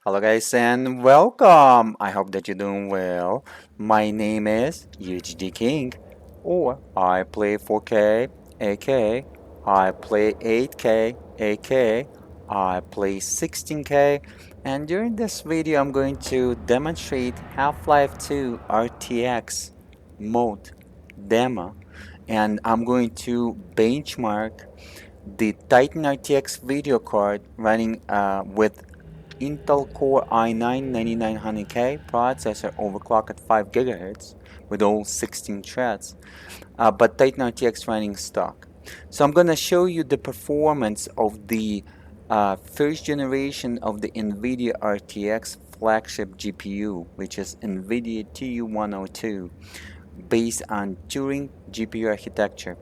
Hello guys and welcome. I hope that you're doing well. My name is UHDking, or I play 4K, AK, I play 8K, AK, I play 16K, and during this video I'm going to demonstrate Half-Life 2 RTX Mod demo, and I'm going to benchmark the Titan RTX video card running with Intel Core i9-9900K processor overclocked at 5 GHz with all 16 threads, but Titan RTX running stock. So I'm gonna show you the performance of the first generation of the Nvidia RTX flagship GPU, which is Nvidia TU102, based on Turing GPU architecture.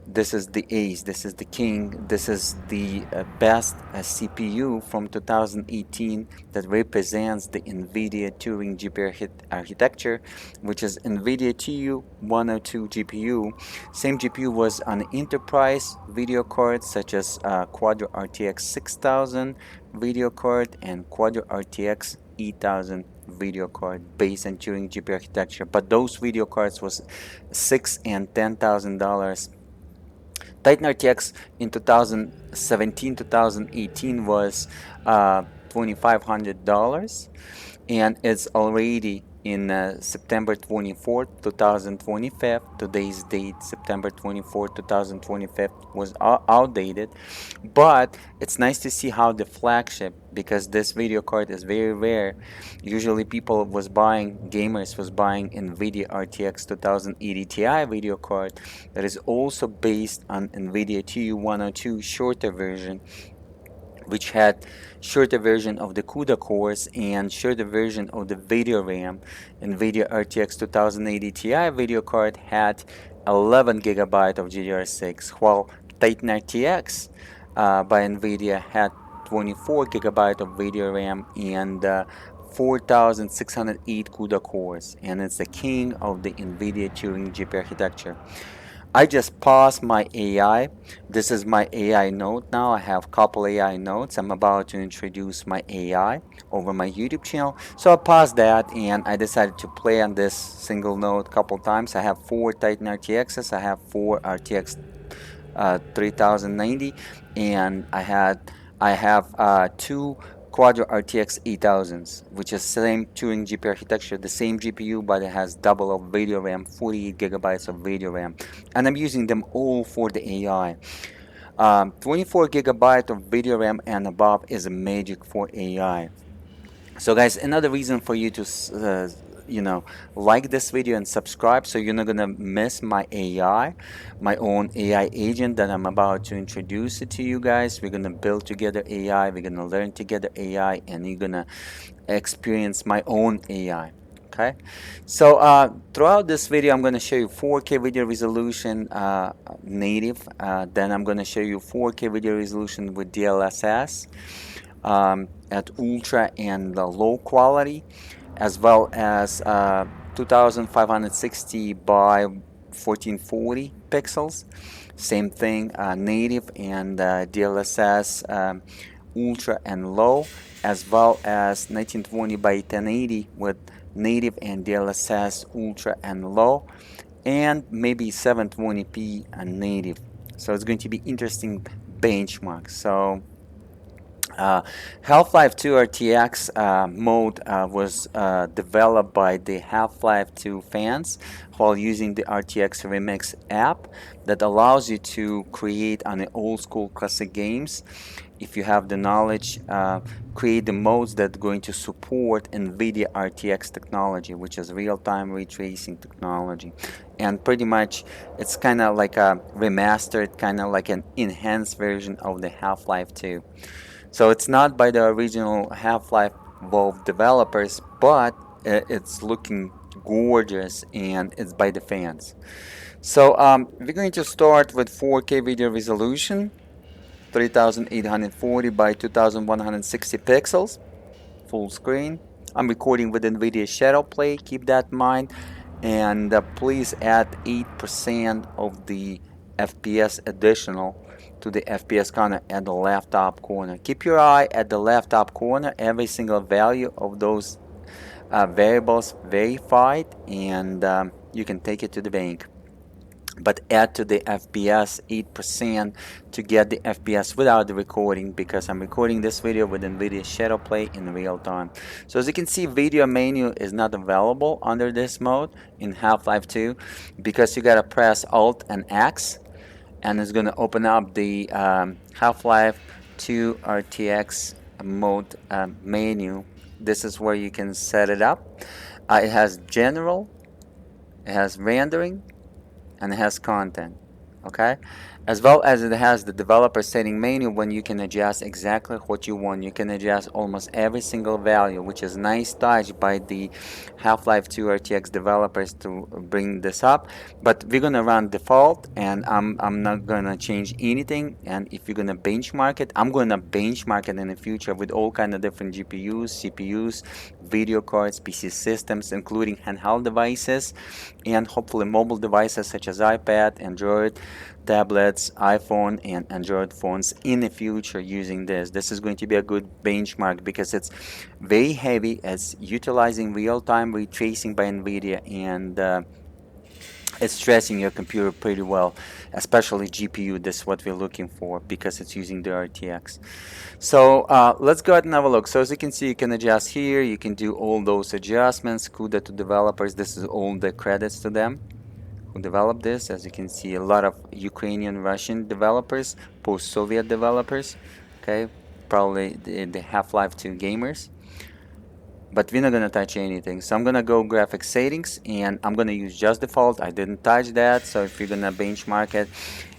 This is the ace, this is the king, this is the best CPU from 2018 that represents the Nvidia Turing GPU architecture, which is Nvidia TU102 GPU. Same GPU was on enterprise video cards such as Quadro RTX 6000 video card and Quadro RTX 8000 video card based on Turing GPU architecture, but those video cards was $6,000 and $10,000. Titan RTX in 2017-2018 was $2,500, and it's already in September 24th, 2025. Today's date, September 24th, 2025, was outdated. But it's nice to see how the flagship, because this video card is very rare. Usually people was buying, gamers was buying Nvidia RTX 2080 Ti video card that is also based on Nvidia TU102 shorter version, which had shorter version of the CUDA cores and shorter version of the video RAM. Nvidia RTX 2080 Ti video card had 11 GB of GDDR6, while Titan RTX by Nvidia had 24 GB of video RAM and 4,608 CUDA cores, and it's the king of the Nvidia Turing GPU architecture. I just paused my AI. This is my AI node now. I have a couple AI nodes. I'm about to introduce my AI over my YouTube channel. So I paused that and I decided to play on this single node a couple times. I have 4 Titan RTXs. I have 4 RTX 3090, and I have 2 Quadro RTX 8000s, which is same Turing GPU architecture, the same GPU, but it has double of video RAM, 48 gigabytes of video RAM, and I'm using them all for the AI. 24 gigabyte of video RAM and above is a magic for AI. So guys, another reason for you to like this video and subscribe, so you're not gonna miss my AI, my own AI agent that I'm about to introduce it to you guys. We're gonna build together AI, we're gonna learn together AI, and you're gonna experience my own AI. Okay, so throughout this video I'm going to show you 4K video resolution native, then I'm going to show you 4K video resolution with DLSS at ultra and low quality, as well as 2560 by 1440 pixels. Same thing, native and DLSS ultra and low, as well as 1920 by 1080 with native and DLSS ultra and low, and maybe 720p and native. So it's going to be interesting benchmark. So Half-Life 2 RTX mode was developed by the Half-Life 2 fans while using the RTX Remix app that allows you to create on the old school classic games. If you have the knowledge, create the modes that are going to support Nvidia RTX technology, which is real-time ray tracing technology. And pretty much it's kind of like a remastered, kind of like an enhanced version of the Half-Life 2. So it's not by the original Half-Life Valve developers, but it's looking gorgeous and it's by the fans. So we're going to start with 4K video resolution, 3840 by 2160 pixels, full screen. I'm recording with Nvidia ShadowPlay, keep that in mind. and please add 8% of the FPS additional to the FPS counter at the left top corner. Keep your eye at the left top corner, every single value of those variables verified, and you can take it to the bank. But add to the FPS 8% to get the FPS without the recording, because I'm recording this video with Nvidia ShadowPlay in real time. So as you can see, video menu is not available under this mode in Half-Life 2, because you gotta press Alt and X, and it's gonna open up the Half-Life 2 RTX mode menu. This is where you can set it up. It has general, it has rendering, and it has content, okay, as well as it has the developer setting menu when you can adjust exactly what you want. You can adjust almost every single value, which is nice touch by the Half-Life 2 RTX developers to bring this up. But we're gonna run default, and I'm not gonna change anything. And if you're gonna benchmark it, I'm gonna benchmark it in the future with all kind of different GPUs, CPUs, video cards, PC systems, including handheld devices, and hopefully mobile devices such as iPad, Android tablets, iPhone, and Android phones in the future using this. This is going to be a good benchmark because it's very heavy. It's utilizing real-time ray tracing by Nvidia, and it's stressing your computer pretty well, especially GPU. This is what we're looking for because it's using the RTX. So let's go ahead and have a look. So as you can see, you can adjust here. You can do all those adjustments. Kudos to developers. This is all the credits to them who developed this. As you can see, a lot of Ukrainian, Russian developers, post-Soviet developers, okay, probably the Half-Life 2 gamers. But we're not gonna touch anything. So I'm gonna go graphics settings, and I'm gonna use just default. I didn't touch that. So if you're gonna benchmark it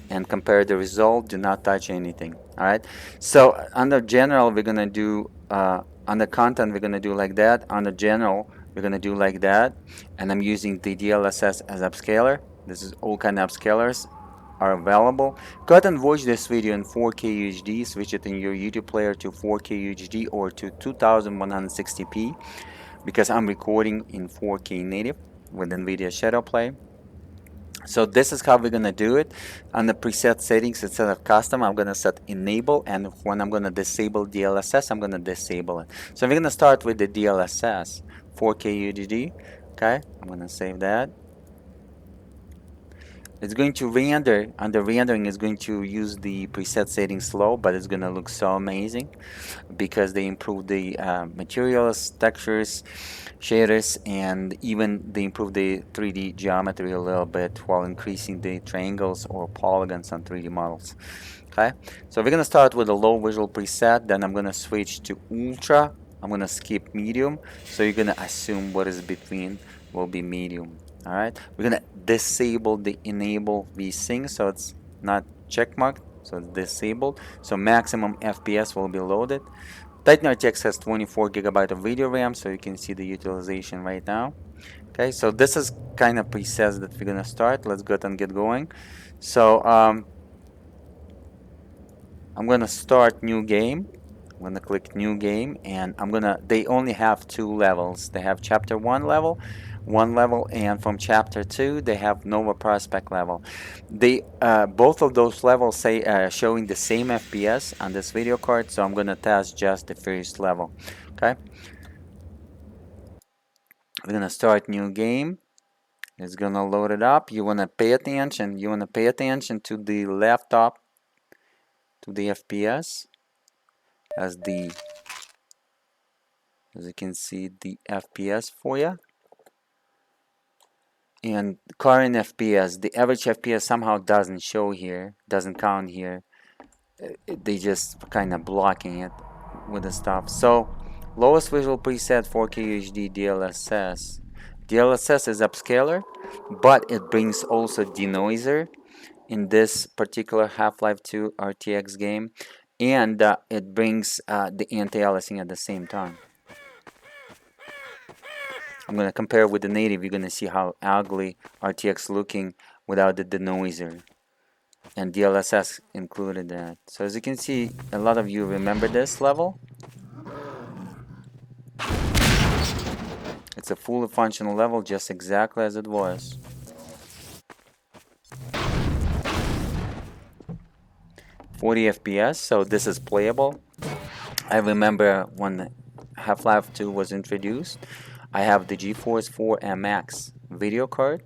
and compare the result, do not touch anything. All right. So under general, we're gonna do under content, we're gonna do like that. Under general, we're gonna do like that, and I'm using the DLSS as upscaler. This is all kind of upscalers are available. Go ahead and watch this video in 4K UHD. Switch it in your YouTube player to 4K UHD or to 2160p, because I'm recording in 4K native with Nvidia ShadowPlay. So this is how we're gonna do it. On the preset settings, instead of custom, I'm gonna set enable, and when I'm gonna disable DLSS, I'm gonna disable it. So we're gonna start with the DLSS 4K UHD. Okay, I'm gonna save that. It's going to render. Under rendering, is going to use the preset setting slow, but it's gonna look so amazing because they improved the materials, textures, shaders, and even they improved the 3D geometry a little bit while increasing the triangles or polygons on 3D models. Okay, so we're gonna start with a low visual preset, then I'm gonna switch to ultra. I'm gonna skip medium, so you're gonna assume what is between will be medium. All right, we're gonna disable the enable VSync, so it's not checkmarked, so it's disabled. So maximum FPS will be loaded. Titan RTX has 24 GB of video RAM, so you can see the utilization right now. Okay, so this is kind of presets that we're gonna start. Let's go ahead and get going. So I'm gonna start new game. I'm gonna click new game, and they only have two levels. They have chapter one level, and from chapter 2 they have Nova prospect level. They both of those levels say showing the same FPS on this video card, so I'm gonna test just the first level. Okay, we're gonna start new game. It's gonna load it up. You wanna pay attention. You wanna pay attention to the left top, to the FPS, as you can see the FPS for you. And current FPS, the average FPS somehow doesn't show here, doesn't count here. They just kind of blocking it with the stuff. So lowest visual preset 4K UHD DLSS. DLSS is upscaler, but it brings also denoiser in this particular Half-Life 2 RTX game, and it brings the anti-aliasing at the same time. I'm gonna compare with the native. You're gonna see how ugly RTX looking without the denoiser, and DLSS included that. So as you can see, a lot of you remember this level. It's a fully functional level, just exactly as it was. .40 FPS, so this is playable. I remember when Half-Life 2 was introduced, I have the GeForce 4 MX video card,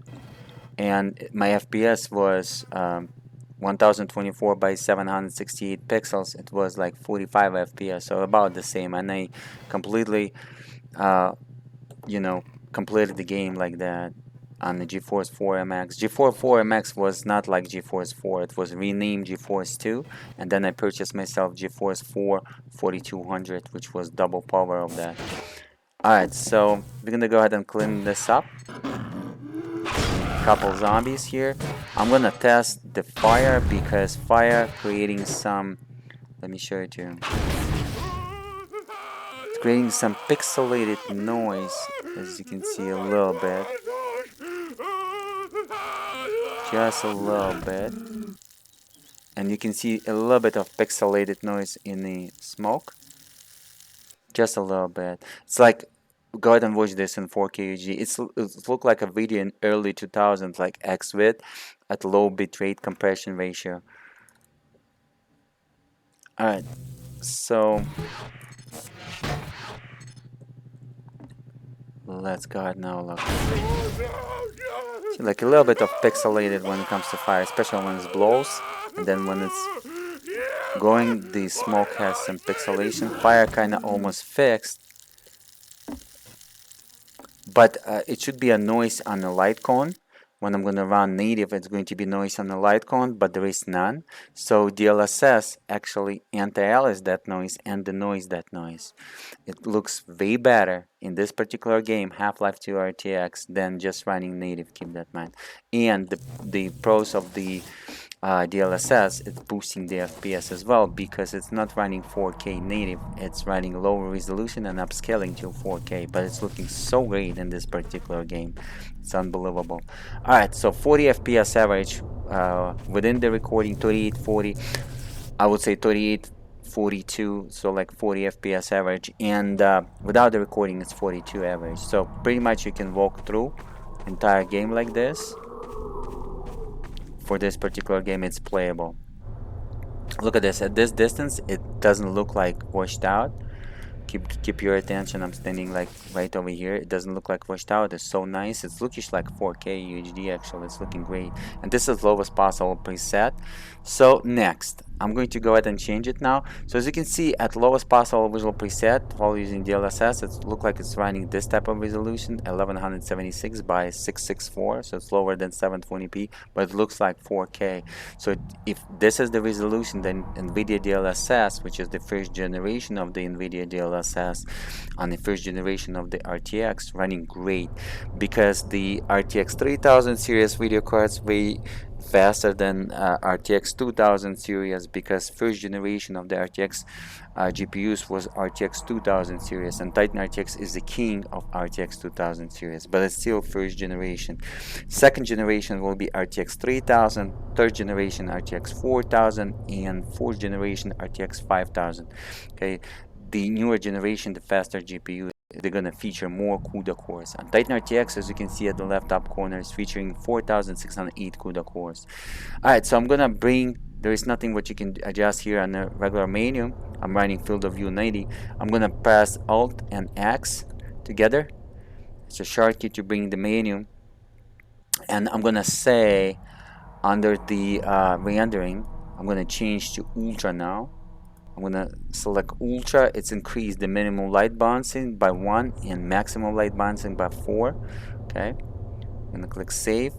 and my FPS was 1024 by 768 pixels. It was like 45 FPS, so about the same, and I completely you know, completed the game like that on the GeForce 4 MX. GeForce 4 MX was not like GeForce 4, it was renamed GeForce 2, and then I purchased myself GeForce 4 4200, which was double power of that. Alright, so we're gonna go ahead and clean this up. Couple zombies here. I'm gonna test the fire because fire creating some, let me show it to you. It's creating some pixelated noise, as you can see a little bit. Just a little bit. And you can see a little bit of pixelated noise in the smoke. Just a little bit. It's like, go ahead and watch this in 4K UHD. It looked like a video in early 2000s, like XVID at low bitrate compression ratio. Alright, so let's go ahead now look. So like a little bit of pixelated when it comes to fire, especially when it blows, and then when it's going, the smoke has some pixelation. Fire kind of almost fixed, but it should be a noise on the light cone. When I'm going to run native, it's going to be noise on the light cone, but there is none. So DLSS actually anti-alias that noise and denoise that noise. It looks way better in this particular game, Half-Life 2 RTX, than just running native, keep that in mind. And the pros of the DLSS, it's boosting the FPS as well because it's not running 4K native, it's running lower resolution and upscaling to 4K, but it's looking so great in this particular game. It's unbelievable. Alright, so 40 FPS average within the recording, 3840, I would say 3842, so like 40 FPS average, and without the recording it's 42 average. So pretty much you can walk through entire game like this. For this particular game, it's playable. Look at this. At this distance, it doesn't look like washed out. Keep your attention. I'm standing like right over here. It doesn't look like washed out. It's so nice. It's looking like 4K UHD actually. It's looking great. And this is lowest possible preset. So next, I'm going to go ahead and change it now. So as you can see, at lowest possible visual preset while using DLSS, it looks like it's running this type of resolution, 1176 by 664. So it's lower than 720p, but it looks like 4K. So if this is the resolution, then Nvidia DLSS, which is the first generation of the Nvidia DLSS on the first generation of the RTX, running great, because the RTX 3000 series video cards way faster than RTX 2000 series, because first generation of the RTX GPUs was RTX 2000 series, and Titan RTX is the king of RTX 2000 series, but it's still first generation. Second generation will be RTX 3000, third generation RTX 4000, and fourth generation RTX 5000. Okay, the newer generation, the faster GPU, they're gonna feature more CUDA cores. And Titan RTX, as you can see at the left top corner, is featuring 4608 CUDA cores. Alright, so I'm gonna bring, there is nothing what you can adjust here on the regular menu. I'm running field of view 90. I'm gonna press Alt and X together. It's a shortcut to bring the menu. And I'm gonna say under the rendering, I'm gonna change to Ultra now. I'm gonna select Ultra. It's increased the minimum light balancing by 1 and maximum light balancing by 4. Okay, I'm gonna click Save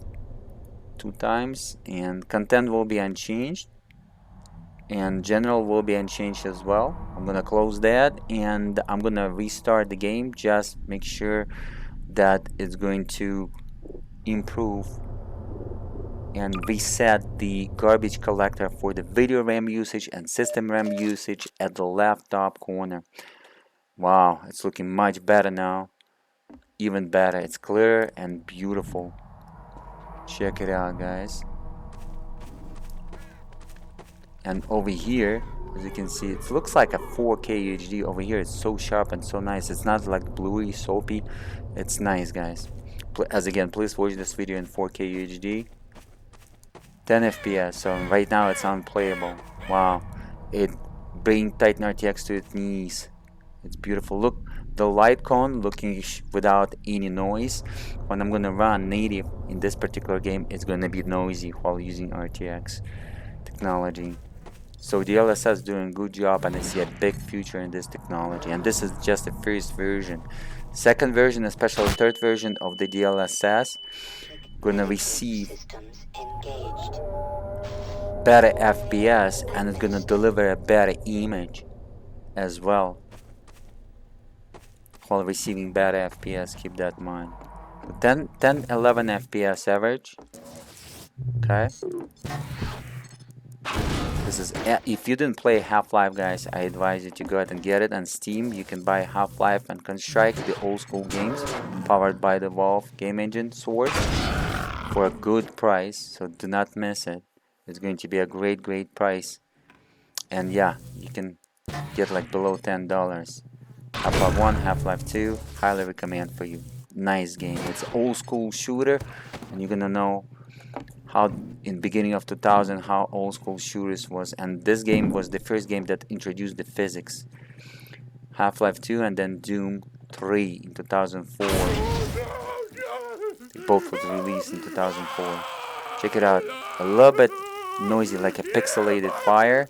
2 times, and content will be unchanged, and general will be unchanged as well. I'm gonna close that, and I'm gonna restart the game. Just make sure that it's going to improve and reset the garbage collector for the video RAM usage and system RAM usage at the left top corner. Wow, it's looking much better now. Even better. It's clear and beautiful. Check it out, guys. And over here, As you can see, it looks like a 4K UHD. Over here it's so sharp and so nice. It's not like bluey, soapy. It's nice, guys. As again, please watch this video in 4K UHD. 10 FPS, so right now it's unplayable. Wow, it brings Titan RTX to its knees. It's beautiful. Look, the light cone looking without any noise. When I'm gonna run native in this particular game, it's gonna be noisy while using RTX technology. So the DLSS doing a good job, and I see a big future in this technology. And this is just the first version. Second version, especially third version of the DLSS, gonna receive better FPS, and it's gonna deliver a better image as well while receiving better FPS. Keep that in mind. 11 FPS average. Okay, this is, if you didn't play Half-Life, guys, I advise you to go ahead and get it. On Steam you can buy Half-Life and Counter-Strike, the old school games powered by the Valve game engine source, for a good price, so do not miss it. It's going to be a great price. And yeah, you can get like below $10. Half-Life 1, Half-Life 2, highly recommend for you. Nice game. It's old school shooter, and you're gonna know how in beginning of 2000 how old school shooters was, and this game was the first game that introduced the physics. Half-Life 2 and then Doom 3 in 2004. Both was released in 2004. Check it out. A little bit noisy, like a pixelated fire,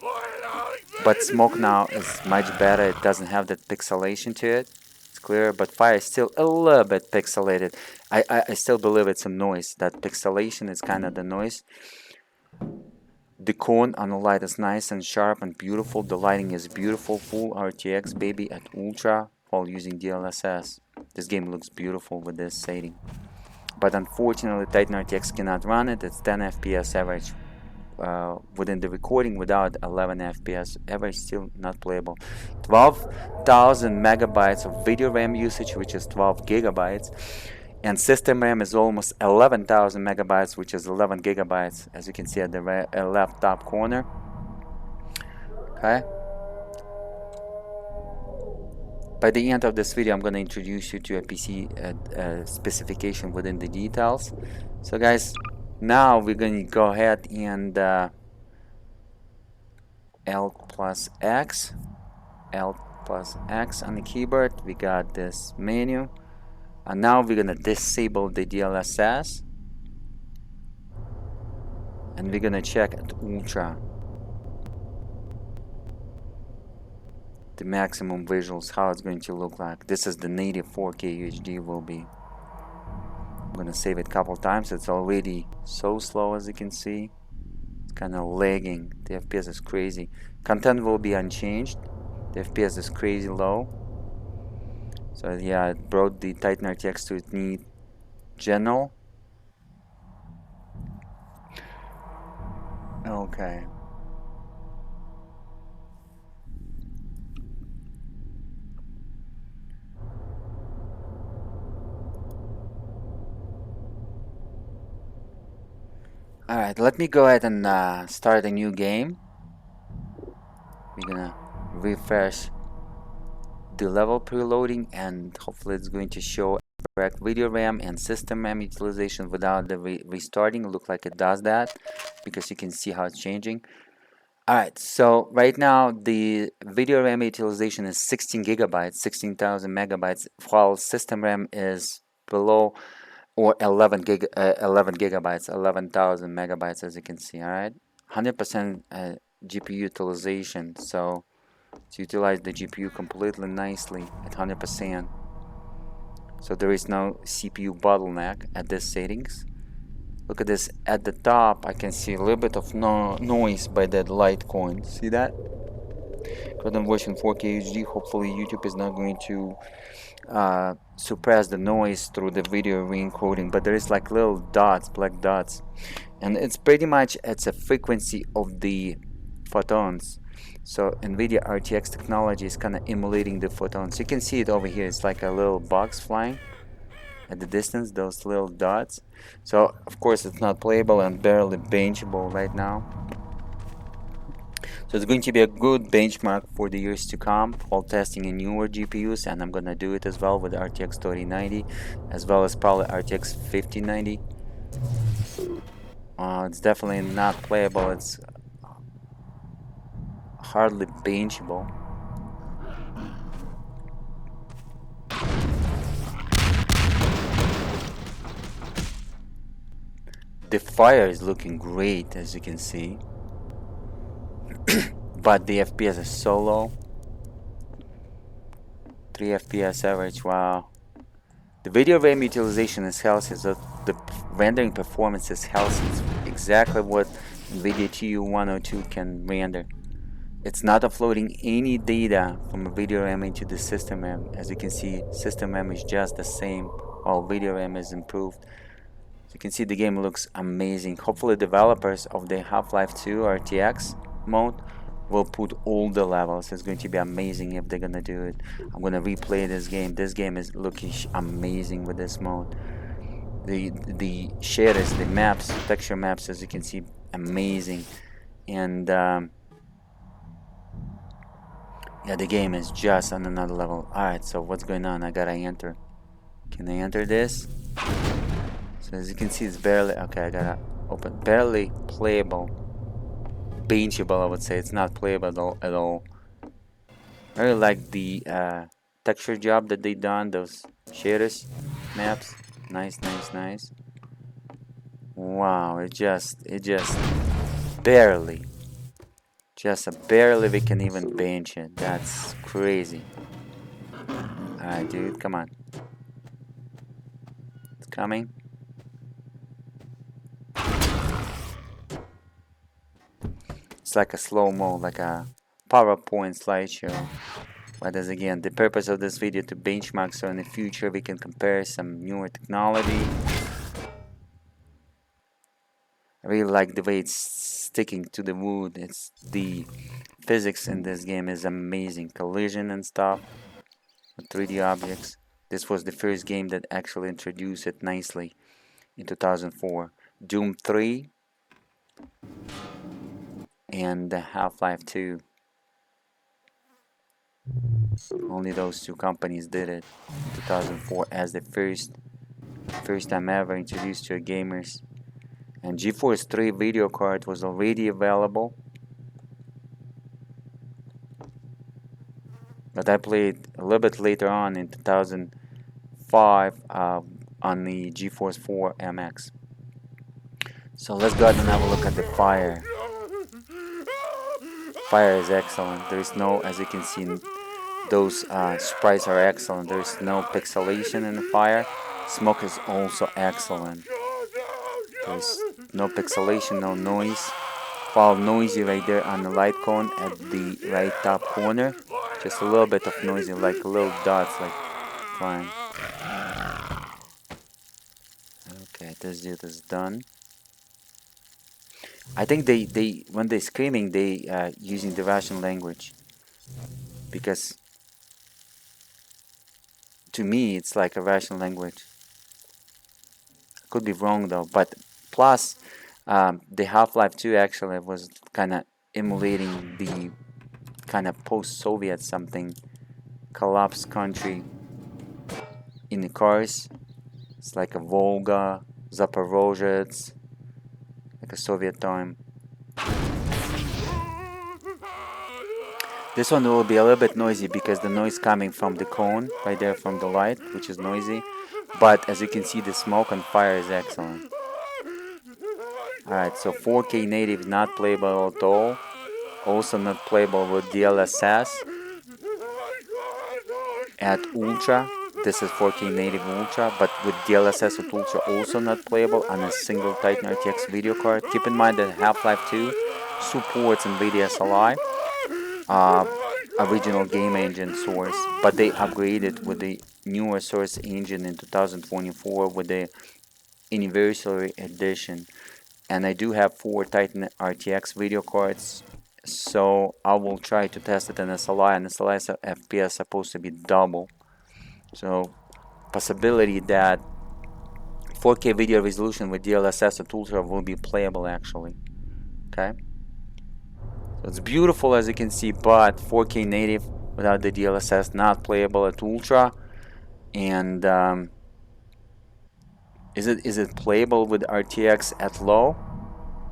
but smoke now is much better. It doesn't have that pixelation to it. It's clearer, but fire is still a little bit pixelated. I still believe it's some noise. That pixelation is kind of the noise. The cone on the light is nice and sharp and beautiful. The lighting is beautiful. Full RTX, baby, at ultra while using DLSS. This game looks beautiful with this setting. But unfortunately, Titan RTX cannot run it. It's 10 FPS average within the recording. Without 11 FPS average, still not playable. 12,000 megabytes of video RAM usage, which is 12 gigabytes. And system RAM is almost 11,000 megabytes, which is 11 gigabytes, as you can see at the left top corner. Okay. By the end of this video, I'm going to introduce you to a PC specification within the details. So guys, now we're going to go ahead and Alt+X on the keyboard. We got this menu. And now we're going to disable the DLSS. And we're going to check at Ultra. The maximum visuals, how it's going to look like. This is the native 4K UHD will be. I'm gonna save it a couple times. It's already so slow, as you can see. It's kind of lagging. The FPS is crazy. Content will be unchanged. The FPS is crazy low. So yeah, it brought the Titan RTX to its need. General. Okay. Alright, let me go ahead and start a new game. We're gonna refresh the level preloading, and hopefully it's going to show correct video RAM and system RAM utilization without the restarting. Look like it does that, because you can see how it's changing. Alright, so right now the video RAM utilization is 16 gigabytes, 16,000 megabytes, while system RAM is below, or 11 gigabytes, 11,000 megabytes, as you can see. Alright, 100% GPU utilization, so to utilize the GPU completely nicely at 100%. So there is no CPU bottleneck at this settings. Look at this, at the top I can see a little bit of noise by that light coin. See that? Because I'm watching 4K HD, hopefully YouTube is not going to suppress the noise through the video re-encoding, but there is like little dots, black dots, and it's pretty much, it's a frequency of the photons. So Nvidia RTX technology is kind of emulating the photons. You can see it over here. It's like a little box flying at the distance, those little dots. So of course it's not playable and barely benchable right now. So it's going to be a good benchmark for the years to come while testing in newer GPUs, and I'm gonna do it as well with RTX 3090 as well as probably RTX 5090. It's definitely not playable, it's hardly benchable. The fire is looking great, as you can see, but the FPS is so low. 3 FPS average, wow. The video RAM utilization is healthy, so the rendering performance is healthy. It's exactly what Nvidia TU102 can render. It's not uploading any data from a video RAM into the system RAM. As you can see, system RAM is just the same, while video RAM is improved. So you can see the game looks amazing. Hopefully developers of the Half-Life 2 RTX mode will put all the levels. It's going to be amazing if they're gonna do it. I'm gonna replay this game. This game is looking amazing with this mode. The shaders, the maps, texture maps, as you can see, amazing. And yeah, the game is just on another level. Alright, so what's going on? I gotta enter. Can I enter this? So as you can see, it's barely, okay, I gotta open, barely playable. Benchable, I would say. It's not playable at all. I really like the texture job that they done, those shaders, maps. Nice, nice, nice. Wow, it just barely. Barely we can even bench it. That's crazy. Alright, dude, come on. It's coming. It's like a slow-mo, like a PowerPoint slideshow. But as again, the purpose of this video to benchmark, so in the future we can compare some newer technology. I really like the way it's sticking to the wood. It's the physics in this game is amazing. Collision and stuff with 3D objects. This was the first game that actually introduced it nicely in 2004. Doom 3 and Half-Life 2. Only those two companies did it in 2004 as the first time ever introduced to gamers. And GeForce 3 video card was already available, but I played a little bit later on in 2005 on the GeForce 4 MX. So let's go ahead and have a look at the fire. Fire is excellent. There is no, as you can see, those sprites are excellent. There is no pixelation in the fire. Smoke is also excellent. There's no pixelation, no noise. While noisy right there on the light cone at the right top corner. Just a little bit of noisy, like little dots, like flying. Okay, this dude is done. I think they when they're screaming, they using the Russian language, because to me it's like a Russian language. Could be wrong though, but plus the Half-Life 2 actually was kind of emulating the kind of post-Soviet something collapsed country in the cars. It's like a Volga, Zaporozhets, like a Soviet time. This one will be a little bit noisy because the noise coming from the cone right there from the light, which is noisy. But as you can see, the smoke and fire is excellent. Alright, so 4K native not playable at all. Also not playable with DLSS. At Ultra, this is 4K native Ultra, but with DLSS at Ultra also not playable on a single Titan RTX video card. Keep in mind that Half-Life 2 supports Nvidia SLI, original game engine source, but they upgraded with the newer source engine in 2024 with the anniversary edition. And I do have 4 Titan RTX video cards, so I will try to test it in SLI, and SLI FPS supposed to be double. So possibility that 4K video resolution with DLSS at Ultra will be playable actually. Okay. So it's beautiful as you can see, but 4K native without the DLSS, not playable at ultra. And is it playable with RTX at low?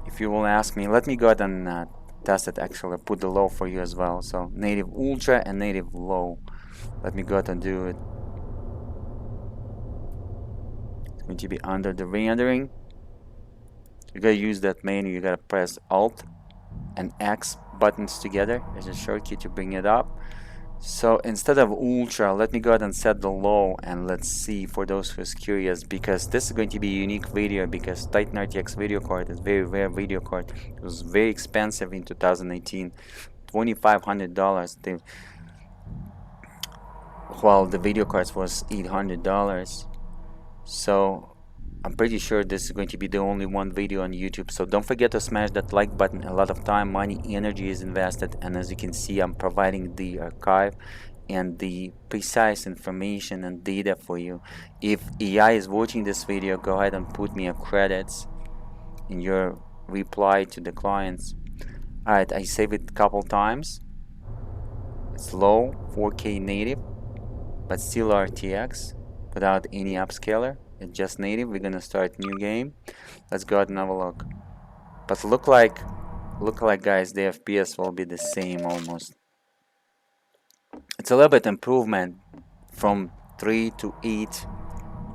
If you will ask me, let me go ahead and test it. Actually, put the low for you as well. So native ultra and native low. Let me go ahead and do it. It's going to be under the rendering. You gotta use that menu. You gotta press Alt and X buttons together as a shortcut to bring it up. So instead of ultra, let me go ahead and set the low, and let's see for those who's curious, because this is going to be a unique video, because Titan RTX video card is very rare video card. It was very expensive in 2018, $2,500. While the video cards was $800. So I'm pretty sure this is going to be the only one video on YouTube. So don't forget to smash that like button. A lot of time, money, energy is invested, and as you can see, I'm providing the archive and the precise information and data for you. If AI is watching this video, go ahead and put me a credits in your reply to the clients. Alright, I save it a couple times. It's low, 4K native, but still RTX without any upscaler. It's just native. We're gonna start new game. Let's go ahead and have a look. But look like guys, the FPS will be the same almost. It's a little bit improvement from 3 to 8,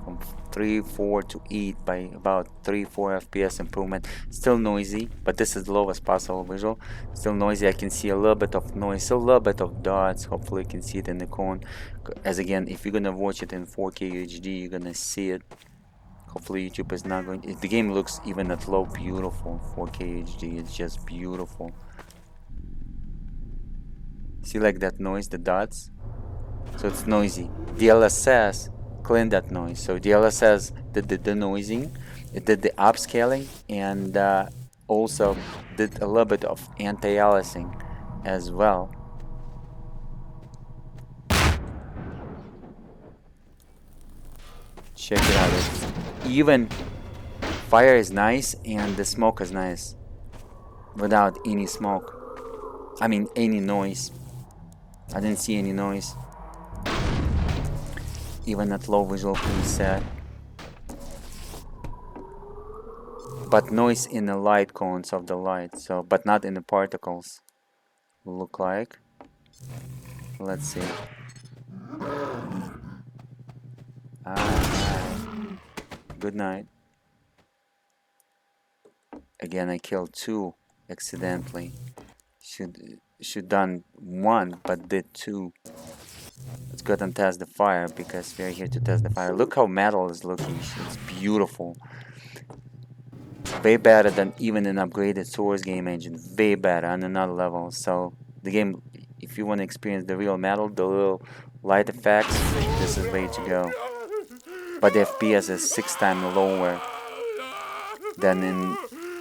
from 3, 4 to 8 by about 3-4 FPS improvement. Still noisy, but this is the lowest possible visual. Still noisy. I can see a little bit of noise, a little bit of dots. Hopefully you can see it in the cone. As again, if you're gonna watch it in 4K UHD, you're gonna see it. Hopefully YouTube is not going. The game looks even at low beautiful. 4K HD, it's just beautiful. See like that noise, the dots? So it's noisy. DLSS cleaned that noise. So DLSS did the denoising, it did the upscaling, and also did a little bit of anti-aliasing as well. Check it out. It's even fire is nice and the smoke is nice without any smoke. I mean any noise. I didn't see any noise. Even at low visual preset. But noise in the light cones of the light, so but not in the particles. Look like. Let's see. Good night. Again, I killed 2 accidentally. Should done 1, but did 2. Let's go ahead and test the fire, because we're here to test the fire. Look how metal is looking. It's beautiful. Way better than even an upgraded Source game engine. Way better on another level. So the game, if you want to experience the real metal, the real light effects, this is way to go. But the FPS is 6 times lower than in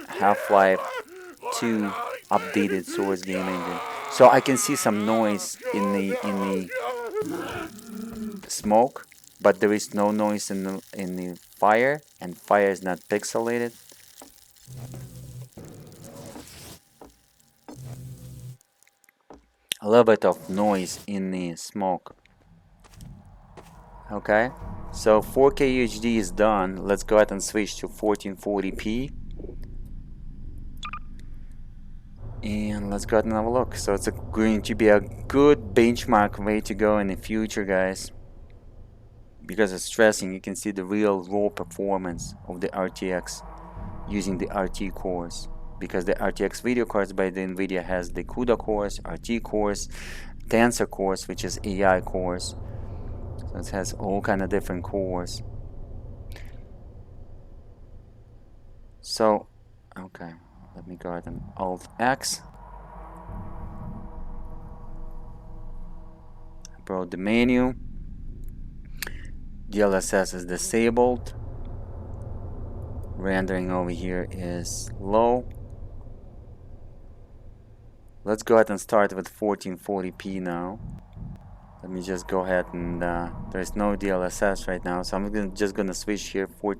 Half-Life 2 updated Source game engine. So I can see some noise in the smoke, but there is no noise in the fire, and fire is not pixelated. A little bit of noise in the smoke. Okay, so 4K UHD is done. Let's go ahead and switch to 1440p. And let's go ahead and have a look. So it's going to be a good benchmark way to go in the future, guys. Because it's stressing, you can see the real raw performance of the RTX using the RT cores. Because the RTX video cards by the Nvidia has the CUDA cores, RT cores, Tensor cores, which is AI cores. So it has all kind of different cores. So, okay. Let me go ahead and Alt X. I brought the menu. DLSS is disabled. Rendering over here is low. Let's go ahead and start with 1440p now. Let me just go ahead and there's no DLSS right now, so I'm just gonna switch here for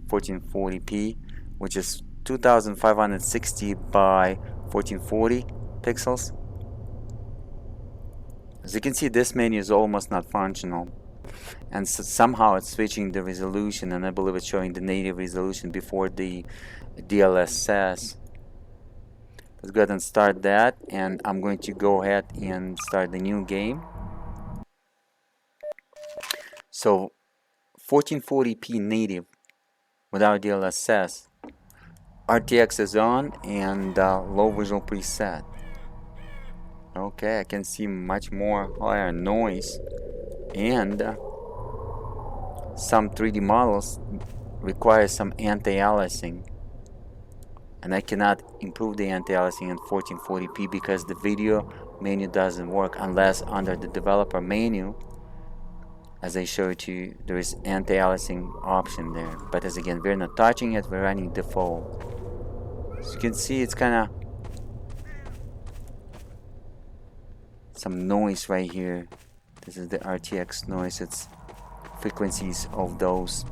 1440p, which is 2560 by 1440 pixels. As you can see, this menu is almost not functional, and so somehow it's switching the resolution, and I believe it's showing the native resolution before the DLSS. Let's go ahead and start that, and I'm going to go ahead and start the new game. So 1440p native without DLSS. RTX is on, and low visual preset. Okay, I can see much more higher noise, and some 3D models require some anti-aliasing, and I cannot improve the anti-aliasing in 1440p because the video menu doesn't work unless under the developer menu, as I showed you, there is anti-aliasing option there. But as again, we're not touching it, we're running default. As you can see, it's kind of some noise right here. This is the RTX noise. It's frequencies of those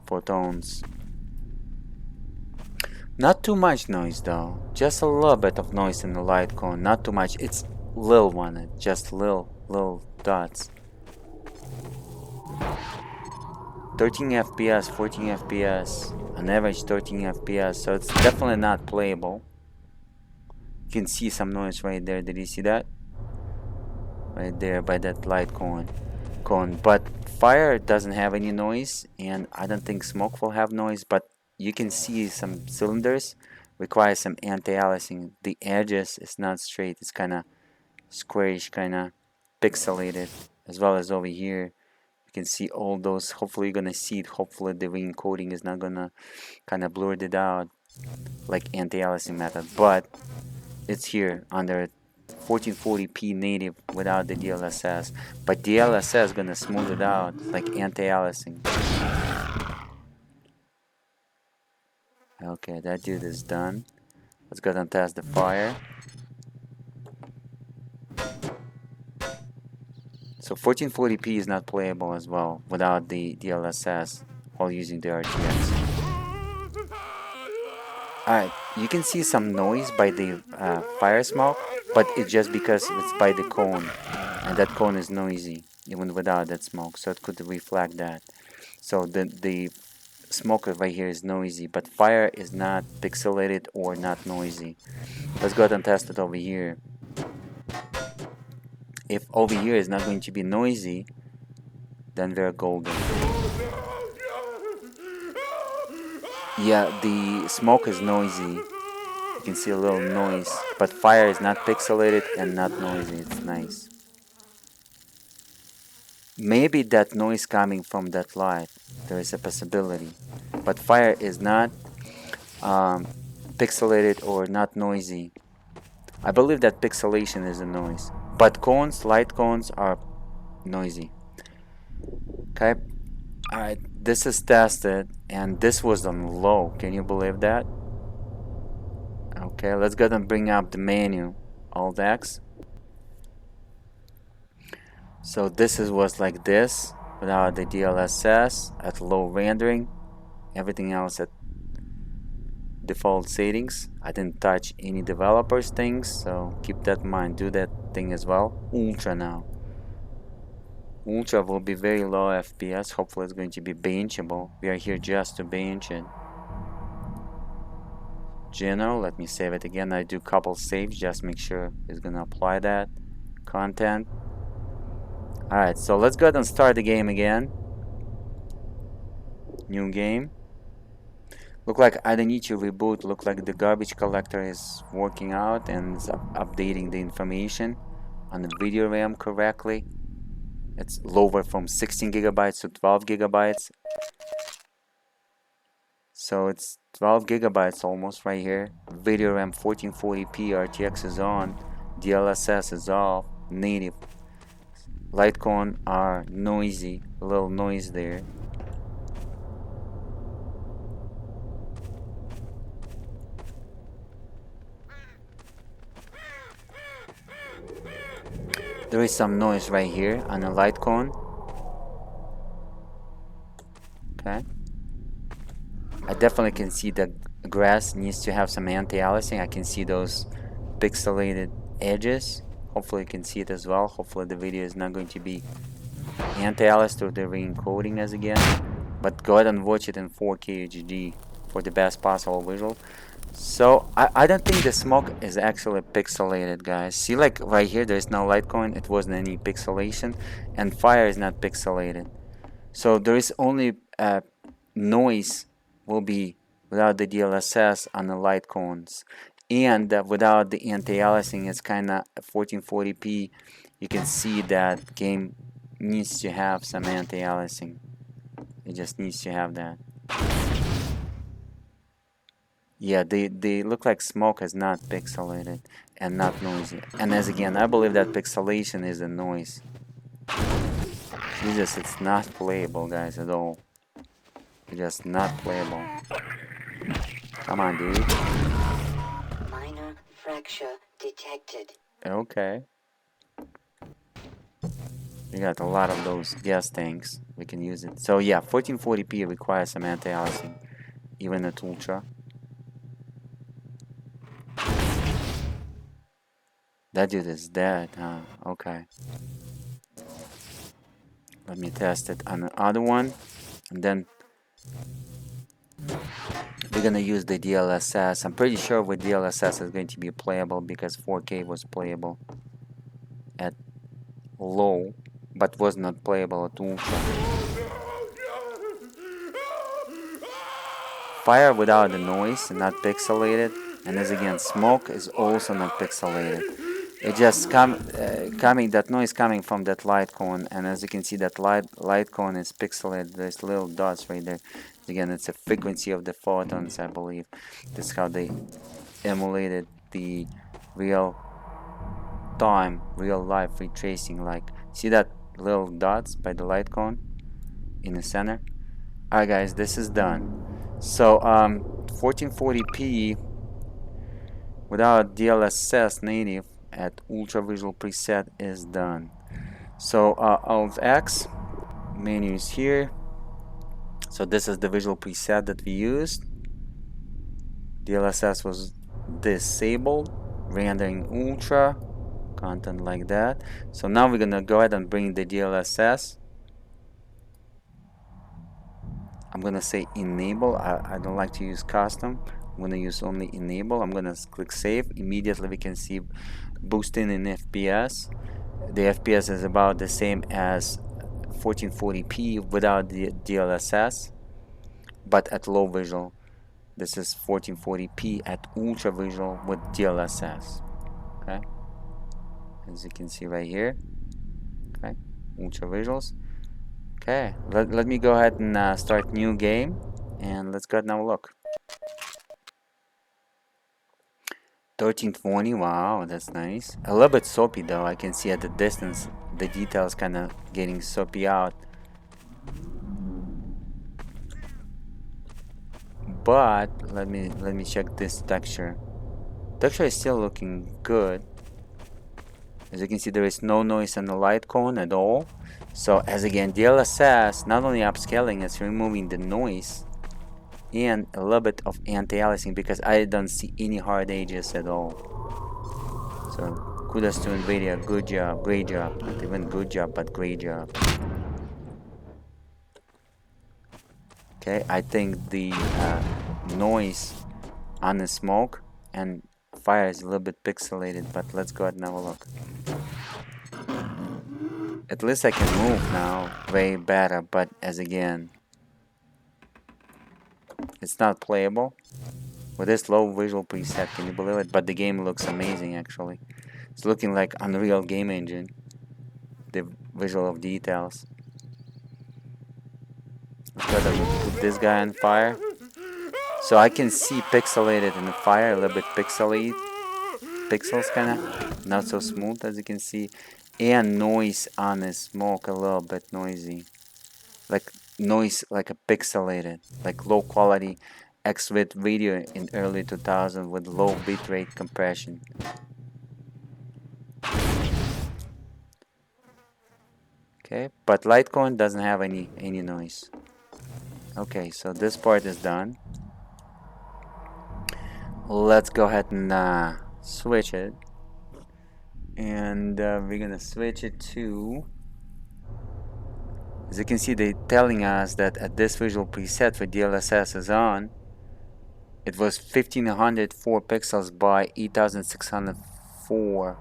photons. Not too much noise though, just a little bit of noise in the light cone, not too much. It's little one, just little dots. 13 FPS, 14 FPS, on average 13 FPS, so it's definitely not playable. You can see some noise right there. Did you see that? Right there by that light cone. But fire doesn't have any noise, and I don't think smoke will have noise, but you can see some cylinders require some anti-aliasing. The edges is not straight, it's kind of squarish, kind of pixelated, as well as over here. You can see all those. Hopefully you're gonna see it. Hopefully the re-encoding is not gonna kind of blur it out like anti-aliasing method, but it's here under 1440p native without the DLSS, but DLSS is gonna smooth it out like anti-aliasing. Okay, that dude is done. Let's go and test the fire. So 1440p is not playable as well without the DLSS while using the RTX. Alright, you can see some noise by the fire smoke, but it's just because it's by the cone, and that cone is noisy even without that smoke, so it could reflect that. So the smoke right here is noisy, but fire is not pixelated or not noisy. Let's go ahead and test it over here. If over here is not going to be noisy, then we're golden. Yeah, the smoke is noisy. You can see a little noise, but fire is not pixelated and not noisy. It's nice. Maybe that noise coming from that light. There is a possibility. But fire is not pixelated or not noisy. I believe that pixelation is a noise. But cones, light cones are noisy. Okay. Alright, this is tested, and this was on low. Can you believe that? Okay, let's go ahead and bring up the menu. Alt X. So this was like this without the DLSS at low rendering. Everything else at default settings. I didn't touch any developers things, so keep that in mind. Do that thing as well. Ultra now. Ultra will be very low FPS. Hopefully it's going to be benchable. We are here just to bench it. General, let me save it again. I do couple saves, just make sure it's gonna apply that. Content. Alright, so let's go ahead and start the game again. New game. Look like I don't need to reboot. Look like the garbage collector is working out and is updating the information on the video RAM correctly. It's lower from 16 gigabytes to 12 gigabytes. So it's 12 gigabytes almost right here. Video RAM 1440p, RTX is on, DLSS is off, native. Light cone are noisy, a little noise there. There is some noise right here on the light cone. Okay. I definitely can see the grass needs to have some anti-aliasing. I can see those pixelated edges. Hopefully you can see it as well. Hopefully the video is not going to be anti-aliased or the re-encoding as again. But go ahead and watch it in 4K HD for the best possible visual. So I don't think the smoke is actually pixelated, guys. See, like right here, there's no light coin. It wasn't any pixelation, and fire is not pixelated. So there is only noise will be without the DLSS on the light cones, and without the anti-aliasing, it's kind of 1440p. You can see that game needs to have some anti-aliasing. It just needs to have that. Yeah, they look like smoke is not pixelated and not noisy. And as again, I believe that pixelation is a noise. Jesus, it's not playable, guys, at all. It's just not playable. Come on, dude. Minor fracture detected. Okay. We got a lot of those gas tanks. We can use it. So yeah, 1440p requires some anti-aliasing, even at ultra. That dude is dead, huh? Okay. Let me test it on the other one, and then we're gonna use the DLSS. I'm pretty sure with DLSS it's going to be playable because 4K was playable at low, but was not playable at ultra. Fire without the noise, not pixelated, and as again, smoke is also not pixelated. It just coming that noise coming from that light cone, and as you can see, that light cone is pixelated. There's little dots right there. Again, it's a frequency of the photons, I believe. That's how they emulated the real time, real life retracing. Like, see that little dots by the light cone in the center? Alright guys, this is done. So 1440p without DLSS native at ultra visual preset is done. So Alt X, menu is here. So this is the visual preset that we used. DLSS was disabled, rendering ultra, content like that. So now we're gonna go ahead and bring the DLSS. I'm gonna say enable. I don't like to use custom. I'm gonna use only enable. I'm gonna click save. Immediately we can see boosting in FPS. The FPS is about the same as 1440p without the DLSS, but at low visual. This is 1440p at ultra visual with DLSS. Okay, as you can see right here. Okay, ultra visuals. Okay, let me go ahead and start new game, and let's go ahead and have a look. 1320, wow, that's nice. A little bit soapy though. I can see at the distance the details kind of getting soapy out. But let me check this texture. Texture is still looking good. As you can see, there is no noise on the light cone at all. So as again, DLSS not only upscaling, it's removing the noise and a little bit of anti-aliasing because I don't see any hard edges at all. So kudos to Nvidia, good job, great job. Not even good job, but great job. Okay, I think the noise on the smoke and fire is a little bit pixelated, but let's go ahead and have a look. At least I can move now way better, but as again, it's not playable with this low visual preset. Can you believe it? But the game looks amazing actually. It's looking like Unreal Game Engine, the visual of details. Let's go ahead and put this guy on fire. So I can see pixelated in the fire, a little bit pixelated, pixels kinda, not so smooth as you can see, and noise on the smoke, a little bit noisy. Like noise like a pixelated, like low quality X-Vid video in early 2000 with low bitrate compression. Okay, but Litecoin doesn't have any noise. Okay, so this part is done. let's go ahead and switch it. And we're gonna switch it to, as you can see, they're telling us that at this visual preset for DLSS is on, it was 1504 pixels by 8604.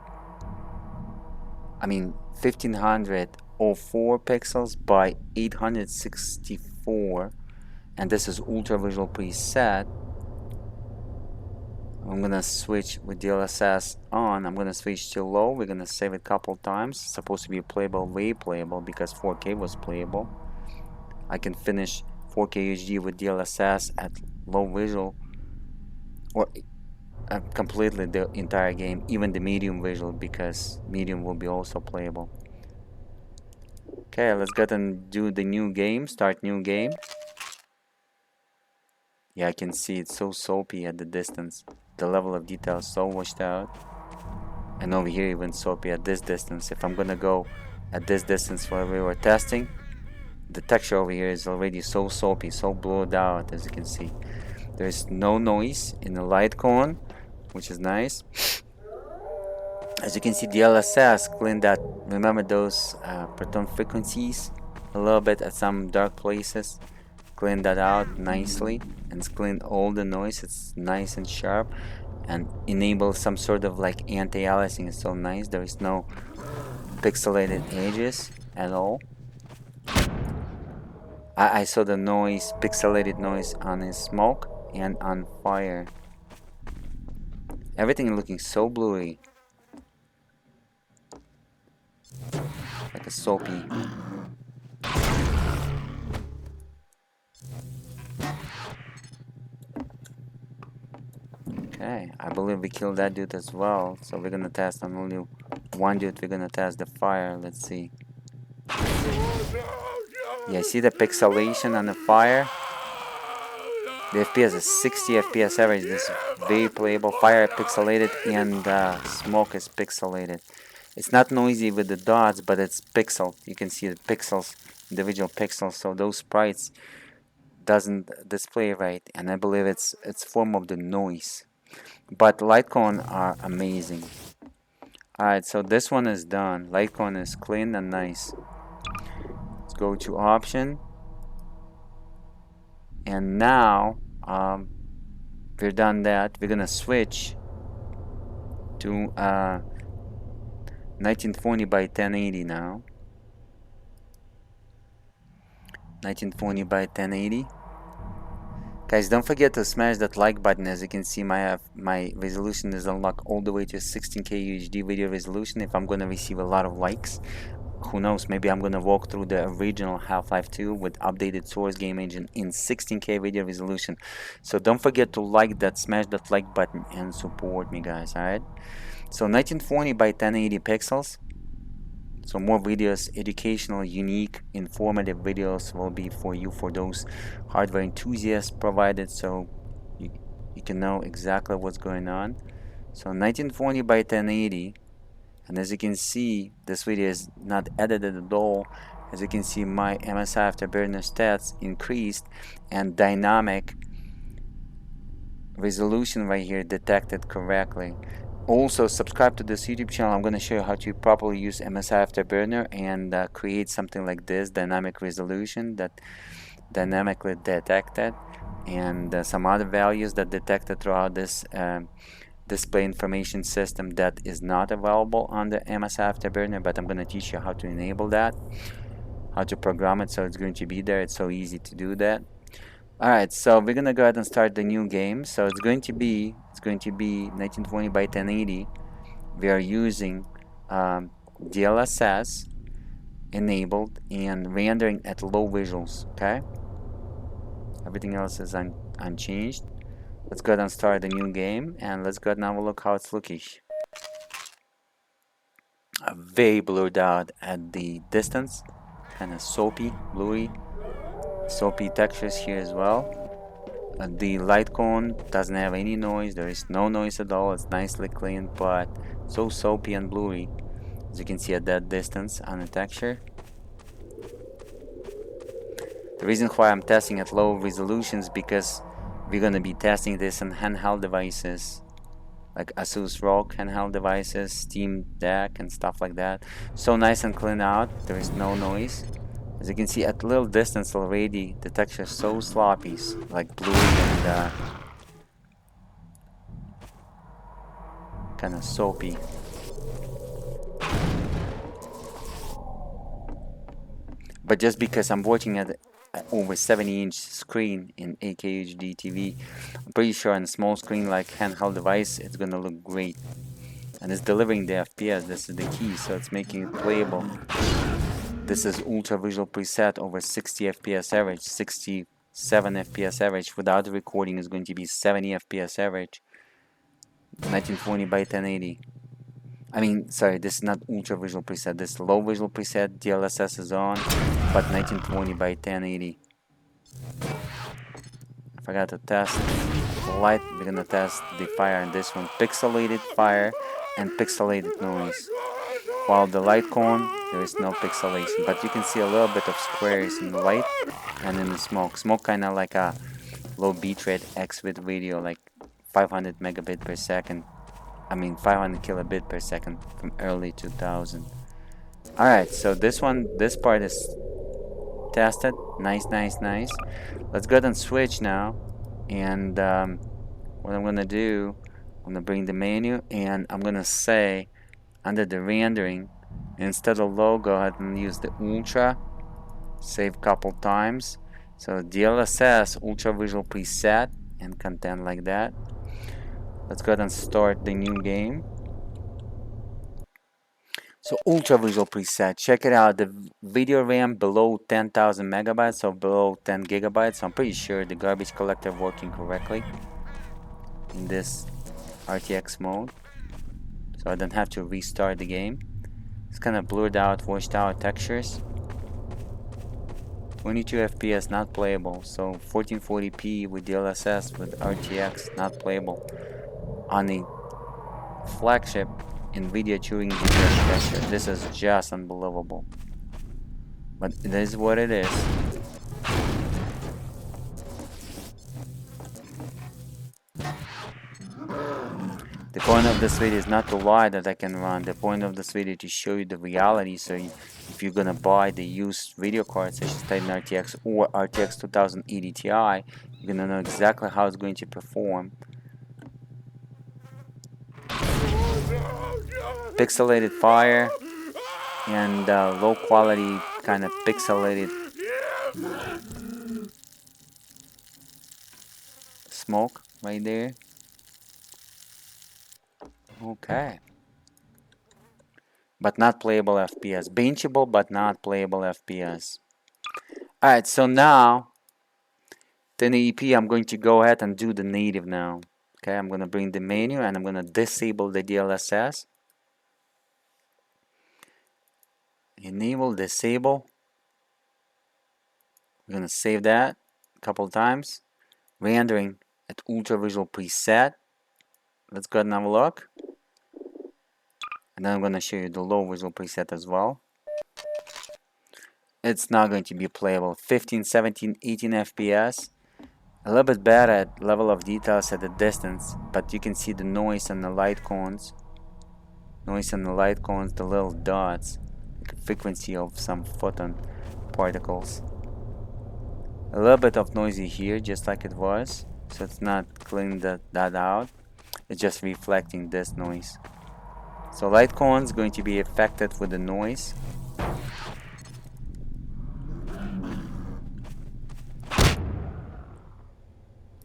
I mean 1504 pixels by 864, and this is ultra visual preset. I'm gonna switch with DLSS on. I'm gonna switch to low. We're gonna save it a couple times. It's supposed to be playable, way playable, because 4K was playable. I can finish 4K HD with DLSS at low visual, or completely the entire game, even the medium visual, because medium will be also playable. Okay, let's go ahead and do the new game. Start new game. Yeah, I can see it's so soapy at the distance. The level of detail is so washed out. And over here even soapy at this distance. If I'm gonna go at this distance where we were testing, the texture over here is already so soapy, so blurred out, as you can see. There's no noise in the light cone, which is nice. As you can see, the DLSS cleaned that. Remember those proton frequencies a little bit at some dark places? Cleaned that out nicely, and it's cleaned all the noise. It's nice and sharp, and enable some sort of like anti-aliasing. It's so nice. There is no pixelated edges at all. I saw the noise, pixelated noise on his smoke and on fire. Everything looking so bluey, like a soapy. Okay, I believe we killed that dude as well. So we're gonna test on only one dude. We're gonna test the fire. Let's see. Yeah, see the pixelation on the fire? The FPS is 60 FPS average. This is very playable. Fire pixelated and smoke is pixelated. It's not noisy with the dots, but it's pixel. You can see the pixels, individual pixels. So those sprites doesn't display right, and I believe it's form of the noise. But Litecoin are amazing. Alright, so this one is done. Litecoin is clean and nice. Let's go to option. And now we're done that. We're gonna switch to 1920 by 1080 now. 1920 by 1080. Guys, don't forget to smash that like button. As you can see, my resolution is unlocked all the way to 16K UHD video resolution. If I'm gonna receive a lot of likes, who knows, maybe I'm gonna walk through the original Half-Life 2 with updated source game engine in 16K video resolution. So don't forget to like that, smash that like button, and support me, guys. Alright, so 1940 by 1080 pixels. So more videos, educational, unique, informative videos will be for you, for those hardware enthusiasts provided, so you can know exactly what's going on. So 1940 by 1080, and as you can see, this video is not edited at all. As you can see, my MSI Afterburner stats increased, and dynamic resolution right here detected correctly. Also, subscribe to this YouTube channel. I'm going to show you how to properly use MSI Afterburner and create something like this, dynamic resolution that dynamically detected, and some other values that detected throughout this display information system that is not available on the MSI Afterburner, but I'm going to teach you how to enable that, how to program it so it's going to be there. It's so easy to do that. Alright, so we're gonna go ahead and start the new game. So it's going to be 1920 by 1080. We are using DLSS enabled and rendering at low visuals. Okay, everything else is unchanged. Let's go ahead and start the new game, and let's go ahead and have a look how it's looking. Very blurred out at the distance, kind of soapy, bluey. Soapy textures here as well. The light cone doesn't have any noise. There is no noise at all. It's nicely clean, but so soapy and bluey, as you can see at that distance on the texture. The reason why I'm testing at low resolutions because We're gonna be testing this on handheld devices like ASUS ROG handheld devices, Steam Deck, and stuff like that. So nice and clean out. There is no noise. As you can see, at little distance already, the texture is so sloppy, like blue and kind of soapy. But just because I'm watching at over 70-inch screen in 8K HD TV, I'm pretty sure on a small screen like handheld device, it's gonna look great. And it's delivering the FPS. This is the key, so it's making it playable. This is ultra visual preset over 60 FPS average, 67 FPS average. Without the recording is going to be 70 FPS average, 1920 by 1080. I mean, sorry, this is not ultra visual preset. This is low visual preset. DLSS is on, but 1920 by 1080. I forgot to test the light. We're gonna test the fire in this one. Pixelated fire and pixelated noise. While the light cone, there is no pixelation, but you can see a little bit of squares in the light and in the smoke. Smoke kind of like a low bitrate X-Vid video, like 500 megabit per second. I mean 500 kilobit per second from early 2000. Alright, so this part is tested. Nice. Let's go ahead and switch now. And what I'm gonna do, I'm gonna bring the menu and I'm gonna say under the rendering, instead of low, go ahead and use the ultra. Save couple times. So DLSS ultra visual preset and content like that. Let's go ahead and start the new game. So ultra visual preset, check it out. The video RAM below 10,000 megabytes or below 10 gigabytes. So I'm pretty sure the garbage collector working correctly in this RTX mode. So I don't have to restart the game. It's kind of blurred out, washed out textures. 22 FPS not playable. So 1440p with DLSS with RTX not playable. On the flagship Nvidia Turing GPU architecture. This is just unbelievable. But it is what it is. The point of this video is not to lie that I can run. The point of this video is to show you the reality. So if you're gonna buy the used video cards such as Titan RTX or RTX 2080 Ti, you're gonna know exactly how it's going to perform. Pixelated fire and low quality kind of pixelated smoke right there. Okay. But not playable FPS. Benchable but not playable FPS. Alright, so now 1080p, I'm going to go ahead and do the native now. Okay, I'm going to bring the menu and I'm going to disable the DLSS. Enable, disable. We're going to save that a couple times. Rendering at ultra visual preset. Let's go ahead and have a look. And then I'm going to show you the low visual preset as well. It's not going to be playable. 15, 17, 18 FPS. A little bit better at level of details at the distance, but you can see the noise and the light cones. Noise and the light cones, the little dots, like a frequency of some photon particles. A little bit of noisy here, just like it was, so it's not cleaning that out. It's just reflecting this noise. So light cones going to be affected with the noise.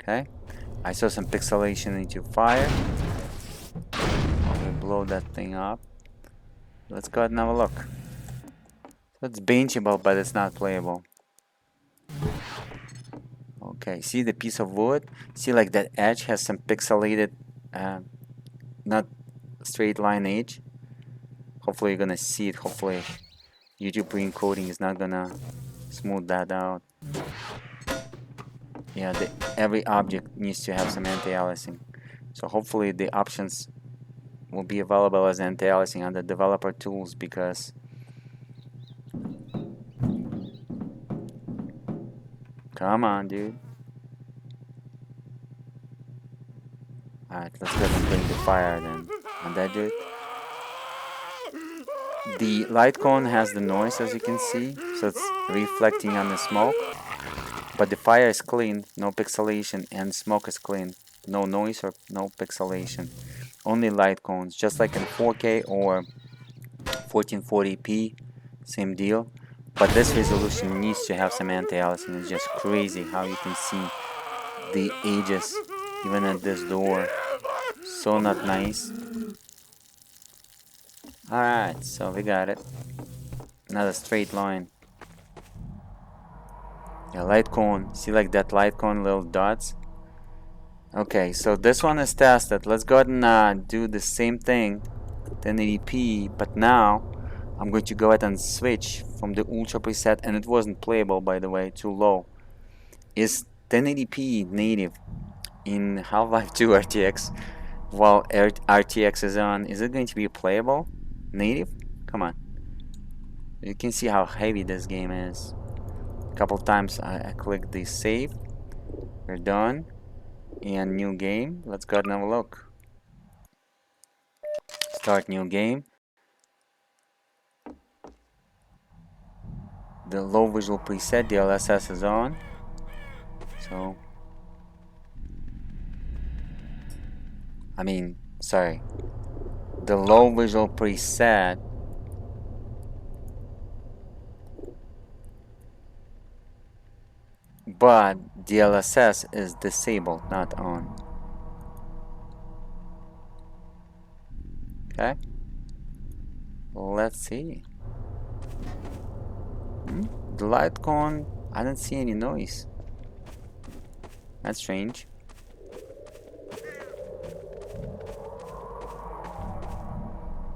Okay, I saw some pixelation into fire. I'll blow that thing up. Let's go ahead and have a look. So it's benchable, but it's not playable. Okay, see the piece of wood? See, like that edge has some pixelated, not straight line edge. Hopefully you're gonna see it. Hopefully YouTube re-encoding is not gonna smooth that out. Yeah, every object needs to have some anti-aliasing. So hopefully the options will be available as anti-aliasing under developer tools, because come on, dude. Alright, let's go and bring the fire then on that dude. The light cone has the noise, as you can see, so it's reflecting on the smoke. But the fire is clean, no pixelation, and smoke is clean. No noise or no pixelation. Only light cones, just like in 4K or 1440p, same deal. But this resolution needs to have some anti-aliasing. It's just crazy how you can see the edges even at this door. So not nice. Alright, so we got it. Not a straight line. Yeah, light cone. See like that light cone little dots? Okay, so this one is tested. Let's go ahead and do the same thing, 1080p, but now I'm going to go ahead and switch from the ultra preset, and it wasn't playable by the way, too low. Is 1080p native in Half-Life 2 RTX while RTX is on? Is it going to be playable native? Come on. You can see how heavy this game is. A couple times I click the save. We're done. And new game. Let's go ahead and have a look. Start new game. The low visual preset, the DLSS is on. So sorry. The low visual preset but DLSS is disabled, not on. Okay. Let's see. The light cone, I don't see any noise. That's strange.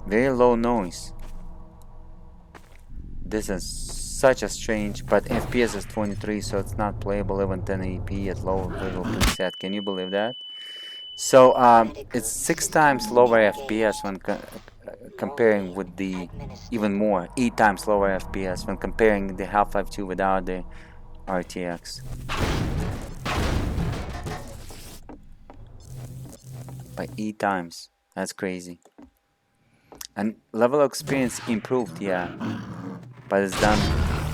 Very low noise. This is such a strange, but FPS is 23, so it's not playable even 1080p at low visual preset. Can you believe that? So it's 6 times lower FPS when comparing with the, even more, 8 times lower FPS when comparing the Half-Life 2 without the RTX. By 8 times. That's crazy. And level of experience improved, yeah. But it's done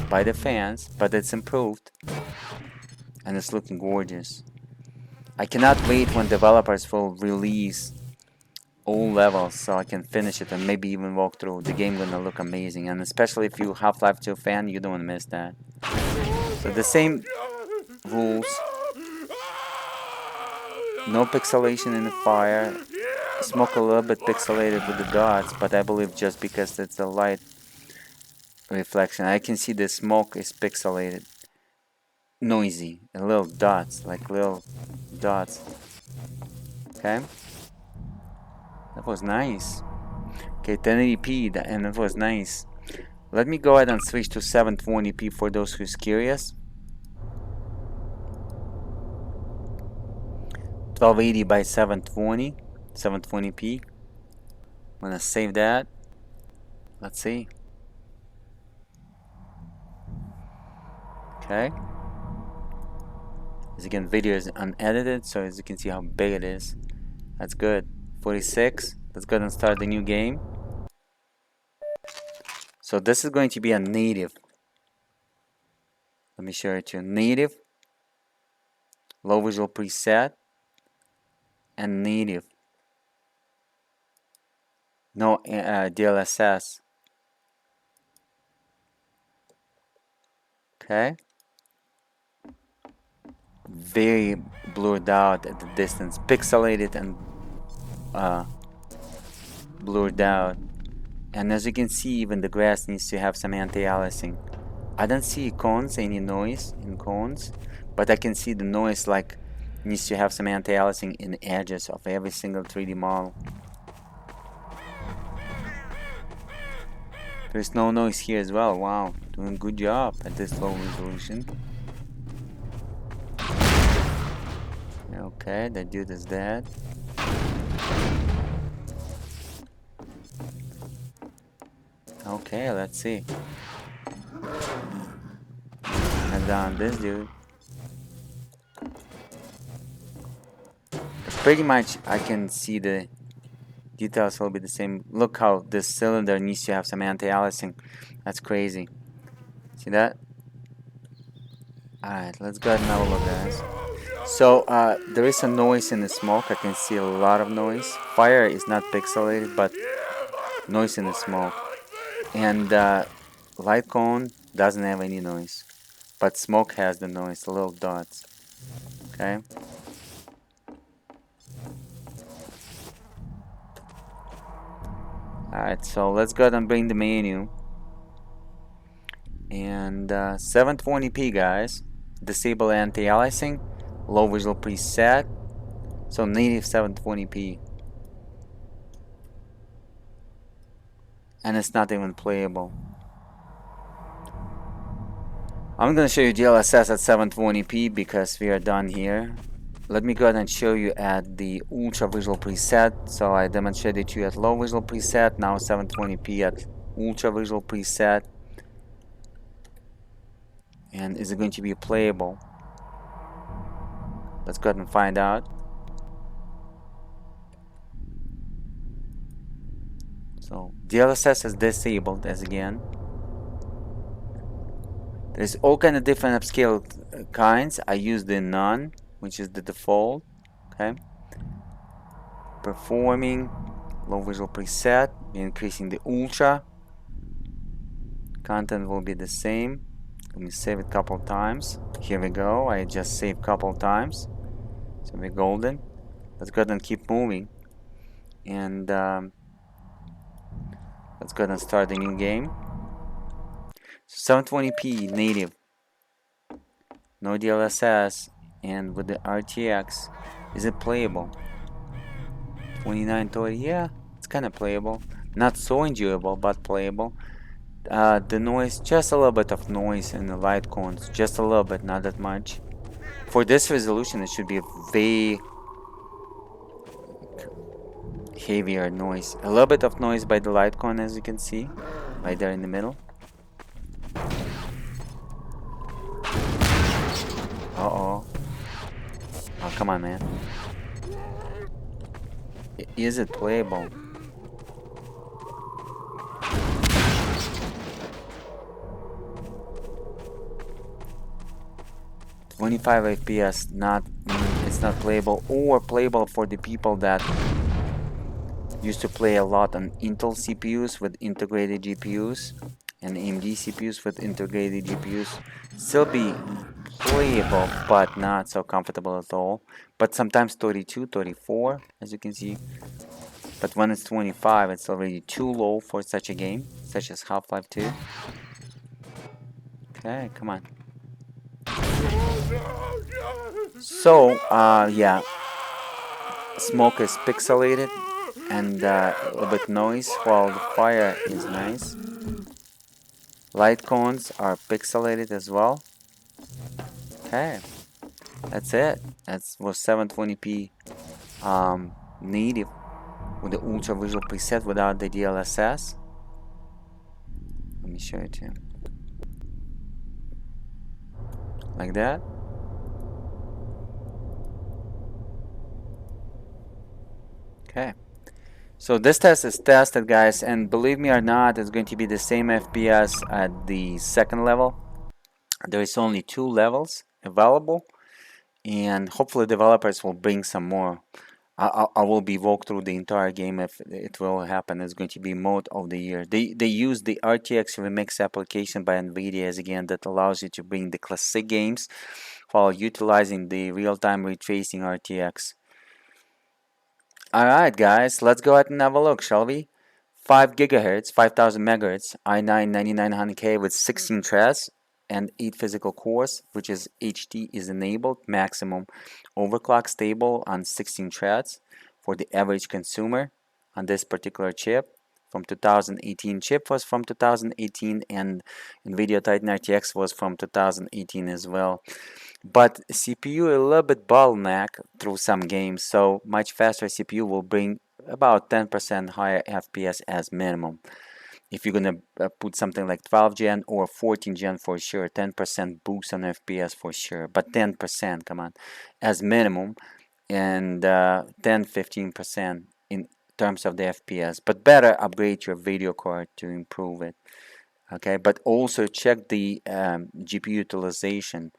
by the fans, but it's improved. And it's looking gorgeous. I cannot wait when developers will release all levels so I can finish it and maybe even walk through. The game gonna look amazing, and especially if you're Half-Life 2 fan, you don't wanna miss that. So the same rules. No pixelation in the fire. Smoke a little bit pixelated with the dots, but I believe just because it's a light reflection. I can see the smoke is pixelated. Noisy. And little dots, like little dots. Okay. That was nice. Okay, 1080p, and that was nice. Let me go ahead and switch to 720p for those who's curious. 1280 by 720, 720p. I'm gonna save that. Let's see. Okay. As again, video is unedited, so as you can see how big it is. That's good. 46. Let's go ahead and start the new game. So this is going to be a native. Let me show it to you. Native, low visual preset, and native. No DLSS. Okay. Very blurred out at the distance, pixelated and blurred out. And as you can see, even the grass needs to have some anti-aliasing. I don't see cones, any noise in cones, but I can see the noise like needs to have some anti-aliasing in the edges of every single 3D model. There's no noise here as well. Wow, doing a good job at this low resolution. Okay, that dude is dead. Okay, let's see. And down this dude. The pretty much I can see the details will be the same. Look how this cylinder needs to have some anti-aliasing. That's crazy. See that? Alright, let's go ahead and have a look, guys. So there is a noise in the smoke. I can see a lot of noise. Fire is not pixelated, but noise in the smoke. And light cone doesn't have any noise, but smoke has the noise, the little dots. Okay. Alright, so let's go ahead and bring the menu. And 720p, guys. Disable anti-aliasing. Low visual preset. So native 720p. And it's not even playable. I'm gonna show you DLSS at 720p because we are done here. Let me go ahead and show you at the ultra visual preset. So I demonstrated to you at low visual preset, now 720p at ultra visual preset. And is it going to be playable? Let's go ahead and find out. So DLSS is disabled as again. There's all kind of different upscale kinds. I use the none, which is the default. Okay. Performing, low visual preset, increasing the ultra. Content will be the same. Let me save it a couple of times. Here we go. I just saved a couple of times. So we're golden. Let's go ahead and keep moving. And let's go ahead and start a new game. So 720p native. No DLSS. And with the RTX, is it playable? 2930, yeah, it's kind of playable. Not so enjoyable, but playable. The noise, just a little bit of noise in the light cones, just a little bit, not that much. For this resolution, it should be a way heavier noise. A little bit of noise by the light cone, as you can see, right there in the middle. Uh-oh. Oh, come on, man. Is it playable? .25 FPS, not it's not playable, or playable for the people that used to play a lot on Intel CPUs with integrated GPUs and AMD CPUs with integrated GPUs. Still be playable, but not so comfortable at all. But sometimes 32, 34, as you can see. But when it's 25, it's already too low for such a game, such as Half-Life 2. Okay, come on. So, yeah, smoke is pixelated and a little bit noise, while the fire is nice. Light cones are pixelated as well. Okay, that's it. That was 720p native with the ultra visual preset without the DLSS. Let me show it to you. Like that. Okay. So this test is tested, guys, and believe me or not, it's going to be the same FPS at the second level. There is only 2 levels available, and hopefully developers will bring some more. I will be walk through the entire game if it will happen. It's going to be mode of the year. They use the RTX Remix application by Nvidia as again that allows you to bring the classic games while utilizing the real-time ray tracing RTX. Alright guys, let's go ahead and have a look, shall we? 5 gigahertz, 5000 megahertz, i9-9900K with 16 threads and 8 physical cores, which is HD is enabled, maximum overclock stable on 16 threads for the average consumer on this particular chip. From 2018 chip was from 2018, and Nvidia Titan RTX was from 2018 as well. But CPU a little bit bottleneck through some games, so much faster CPU will bring about 10% higher FPS as minimum. If you're gonna put something like 12 gen or 14 gen for sure, 10% boost on FPS for sure, but 10%, come on, as minimum. and 10-15% in terms of the FPS, but better upgrade your video card to improve it. Okay, but also check the GPU utilization.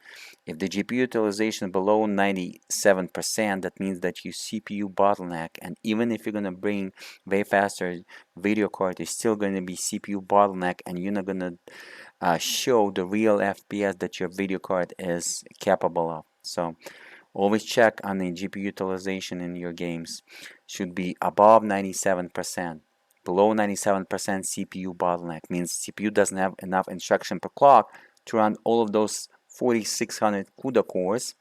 If the GPU utilization below 97%, that means that your CPU bottleneck, and even if you're gonna bring way faster video card, it's still gonna be CPU bottleneck, and you're not gonna show the real FPS that your video card is capable of. So always check on the GPU utilization in your games. Should be above 97%. Below 97% CPU bottleneck means CPU doesn't have enough instruction per clock to run all of those 4600 CUDA cores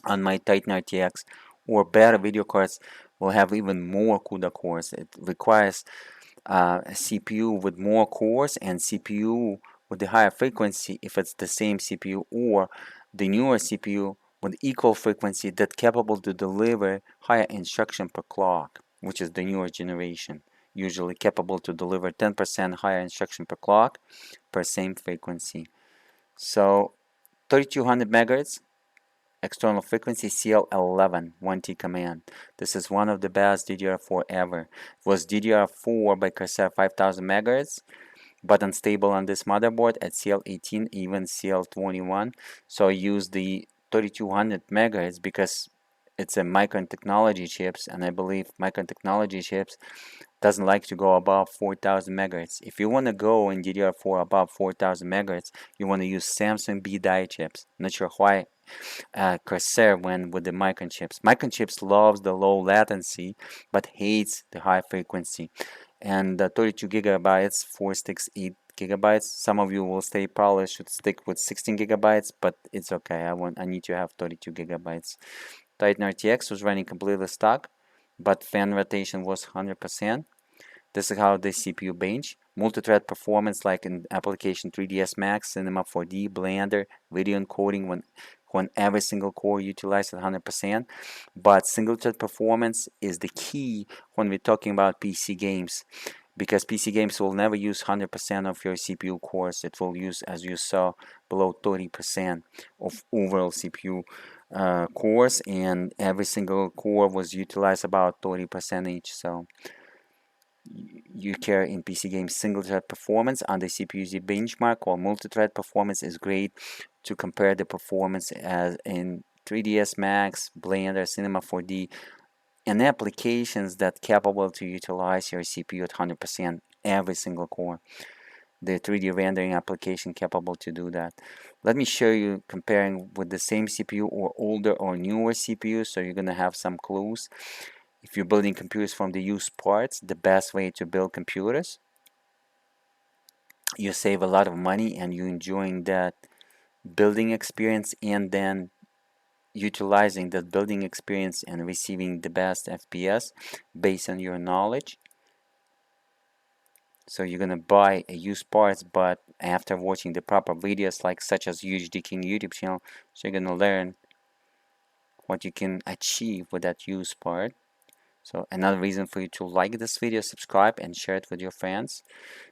on my Titan RTX, or better video cards will have even more CUDA cores. It requires a CPU with more cores and CPU with the higher frequency if it's the same CPU, or the newer CPU with equal frequency that capable to deliver higher instruction per clock, which is the newer generation, usually capable to deliver 10% higher instruction per clock per same frequency. So 3200 megahertz external frequency CL11 1T command. This is one of the best DDR4 ever. It was DDR4 by Corsair 5000 megahertz, but unstable on this motherboard at CL18, even CL21. So I use the 3200 megahertz because it's a Micron technology chips, and I believe Micron technology chips doesn't like to go above 4000 megahertz. If you want to go in DDR4 above 4000 megahertz, you want to use Samsung B die chips. Not sure why Corsair went with the Micron chips. Micron chips loves the low latency but hates the high frequency. And 32 gigabytes, 4 sticks, 8 gigabytes. Some of you will say probably should stick with 16 gigabytes, but it's okay. I need to have 32 gigabytes. Titan RTX was running completely stuck, but fan rotation was 100%. This is how the CPU bench. Multi-thread performance like in application 3ds Max, Cinema 4D, Blender, video encoding when every single core utilized at 100%. But single thread performance is the key when we're talking about PC games, because PC games will never use 100% of your CPU cores. It will use, as you saw, below 30% of overall CPU cores, and every single core was utilized about 30% each. So you care in PC games single thread performance on the CPU-Z benchmark, or multi-thread performance is great to compare the performance as in 3ds Max, Blender, Cinema 4D, and applications that capable to utilize your CPU at 100% every single core. The 3D rendering application capable to do that. Let me show you comparing with the same CPU or older or newer CPU, so you're gonna have some clues. If you're building computers from the used parts, the best way to build computers, you save a lot of money and you enjoying that building experience, and then utilizing that building experience and receiving the best FPS based on your knowledge. So you're gonna buy a used parts, but after watching the proper videos like such as UHDking YouTube channel, so you're gonna learn what you can achieve with that used part. So another reason for you to like this video, subscribe and share it with your friends.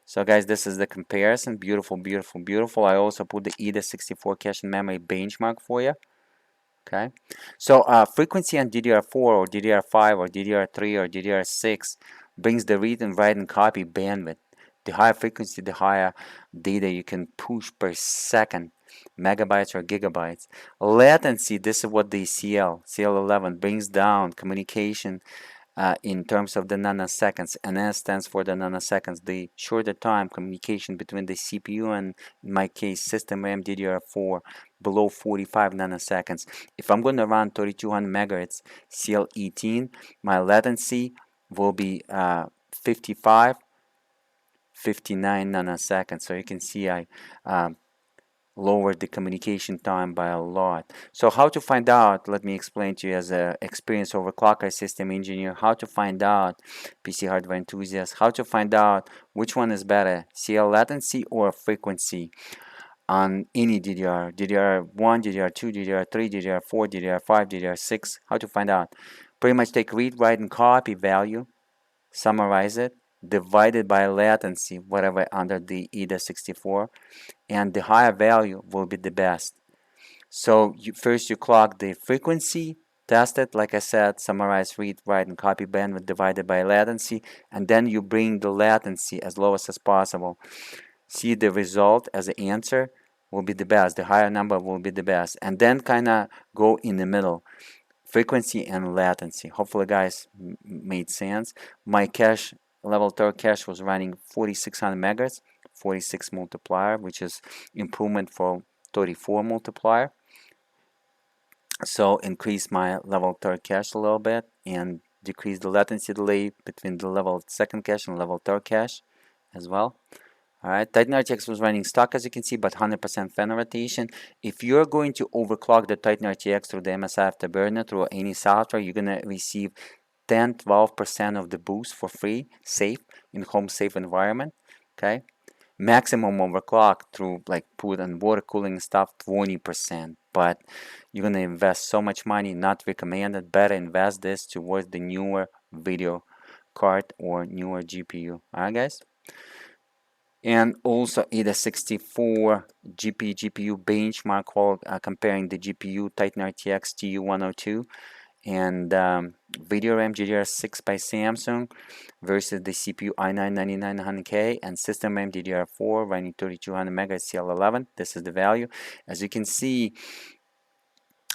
So guys, this is the comparison. Beautiful, beautiful, beautiful. I also put the EVGA 64 cache and memory benchmark for you. Okay, so frequency on DDR4 or DDR5 or DDR3 or DDR6 brings the read and write and copy bandwidth. The higher frequency, the higher data you can push per second, megabytes or gigabytes. Latency, this is what the CL11 brings down communication in terms of the nanoseconds, and N stands for the nanoseconds, the shorter time communication between the CPU and, in my case, system RAM DDR4 below 45 nanoseconds. If I'm going to run 3200 megahertz CL18, my latency will be 55, 59 nanoseconds. So you can see I lowered the communication time by a lot. So how to find out, let me explain to you as an experienced overclocker system engineer, how to find out, PC hardware enthusiast, how to find out which one is better, CL latency or frequency on any DDR, DDR1, DDR2, DDR3, DDR4, DDR5, DDR6, how to find out. Pretty much take read, write, and copy value, summarize it, divide it by latency, whatever under the EVGA 64, and the higher value will be the best. So first you clock the frequency test it, like I said, summarize, read, write, and copy bandwidth divided by latency, and then you bring the latency as low as possible. See the result as the answer will be the best. The higher number will be the best. And then kind of go in the middle, frequency and latency. Hopefully, guys, made sense. My cache, level 3 cache was running 4600 megahertz, 46 multiplier, which is improvement for 34 multiplier. So increase my level 3 cache a little bit and decrease the latency delay between the level 2nd cache and level 3 cache as well. Alright, Titan RTX was running stock as you can see, but 100% fan rotation. If you're going to overclock the Titan RTX through the MSI Afterburner through any software, you're going to receive 10-12% of the boost for free, safe, in home safe environment. Okay, maximum overclock through like food and water cooling stuff, 20%. But you're going to invest so much money, not recommended. Better invest this towards the newer video card or newer GPU. Alright, guys? And also AIDA64 GPU benchmark while comparing the GPU Titan RTX TU102 and video RAM DDR6 by Samsung versus the CPU i9-9900K and system RAM DDR4 running 3200 MHz CL11. This is the value. As you can see,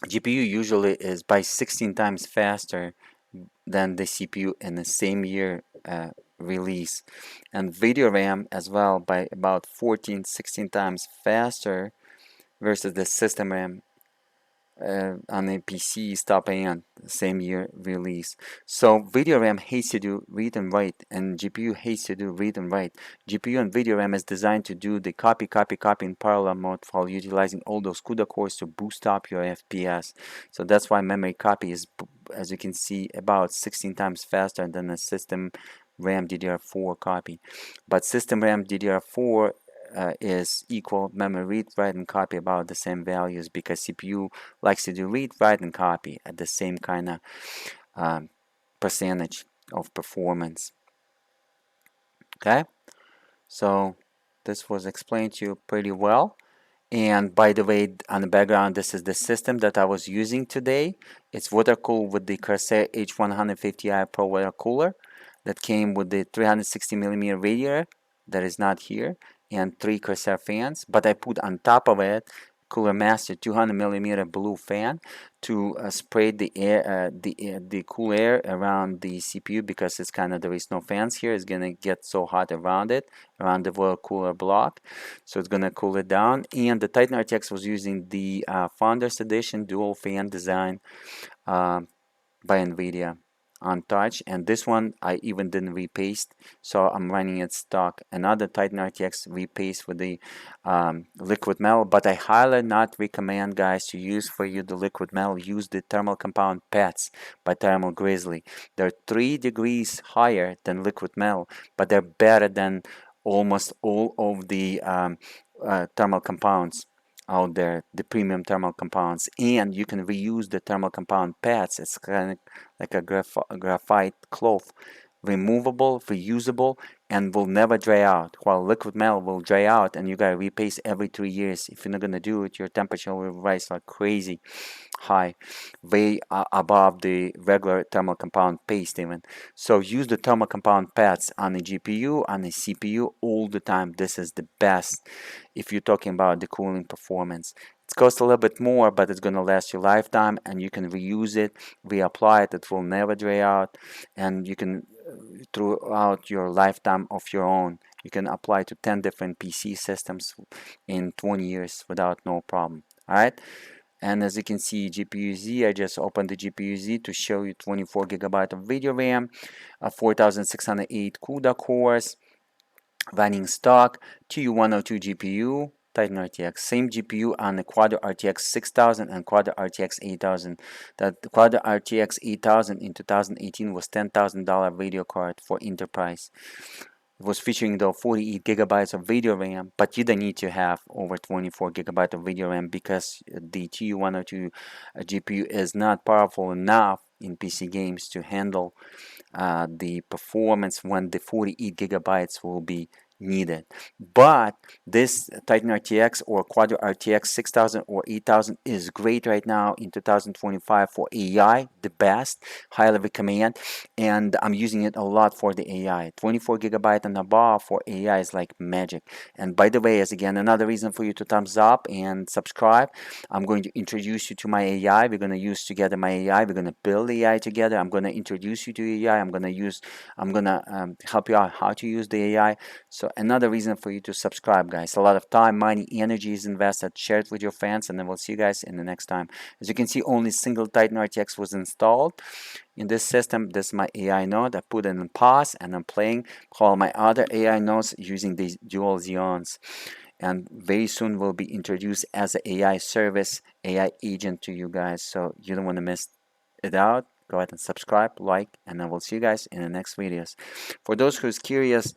GPU usually is by 16 times faster than the CPU in the same year release, and video RAM as well by about 14-16 times faster versus the system RAM on the PC's top end same year release. So video RAM hates to do read and write, and GPU hates to do read and write. GPU and video RAM is designed to do the copy in parallel mode while utilizing all those CUDA cores to boost up your FPS. So that's why memory copy is, as you can see, about 16 times faster than a system RAM DDR4 copy. But system RAM DDR4 is equal memory read, write, and copy about the same values because CPU likes to do read, write, and copy at the same kind of percentage of performance. Okay, so this was explained to you pretty well. And by the way, on the background, this is the system that I was using today. It's water cooled with the Corsair H150i Pro water cooler that came with the 360mm radiator that is not here, and 3 Corsair fans, but I put on top of it Cooler Master 200mm blue fan to spray the air, the cool air around the CPU because it's kind of, there is no fans here. It's gonna get so hot around it, around the water cooler block, so it's gonna cool it down. And the Titan RTX was using the Founders Edition dual fan design by Nvidia on touch, and this one I even didn't repaste, so I'm running it stock. Another Titan RTX repaste with the liquid metal, but I highly not recommend, guys, to use for you the liquid metal. Use the thermal compound pads by Thermal Grizzly. They're 3 degrees higher than liquid metal, but they're better than almost all of the thermal compounds out there, the premium thermal compounds, and you can reuse the thermal compound pads. It's kind of like a graphite cloth, removable, reusable, and will never dry out, while liquid metal will dry out and you gotta repaste every 3 years. If you're not gonna do it, your temperature will rise like crazy high, way above the regular thermal compound paste even. So use the thermal compound pads on the GPU, on the CPU all the time. This is the best if you're talking about the cooling performance. It costs a little bit more, but it's gonna last your lifetime, and you can reuse it, reapply it. It will never dry out, and you can throughout your lifetime of your own. You can apply to 10 different PC systems in 20 years without no problem. All right. And as you can see, GPU-Z, I just opened the GPU-Z to show you 24 gigabyte of video RAM, 4608 CUDA cores, running stock, TU102 GPU, Titan RTX, same GPU on the Quadro RTX 6000 and Quadro RTX 8000. That the Quadro RTX 8000 in 2018 was $10,000 video card for enterprise. It was featuring the 48 gigabytes of video RAM, but you don't need to have over 24 gigabytes of video RAM because the TU102 GPU is not powerful enough in PC games to handle the performance when the 48 gigabytes will be needed. But this Titan RTX or Quadro RTX 6000 or 8000 is great right now in 2025 for AI, the best. Highly recommend, and I'm using it a lot for the AI. 24 gigabyte and above for AI is like magic. And by the way, as again another reason for you to thumbs up and subscribe, I'm going to introduce you to my AI. We're going to use together my AI. We're going to build AI together. I'm going to introduce you to AI. I'm going to help you out how to use the AI. So another reason for you to subscribe, guys. A lot of time, money, energy is invested. Share it with your friends, and then we'll see you guys in the next time. As you can see, only single Titan RTX was installed in this system. This is my AI node. I put it in pause, and I'm playing all my other AI nodes using these dual Xeons. And very soon will be introduced as an AI service, AI agent to you guys. So you don't want to miss it out. Go ahead and subscribe, like, and I will see you guys in the next videos. For those who's curious,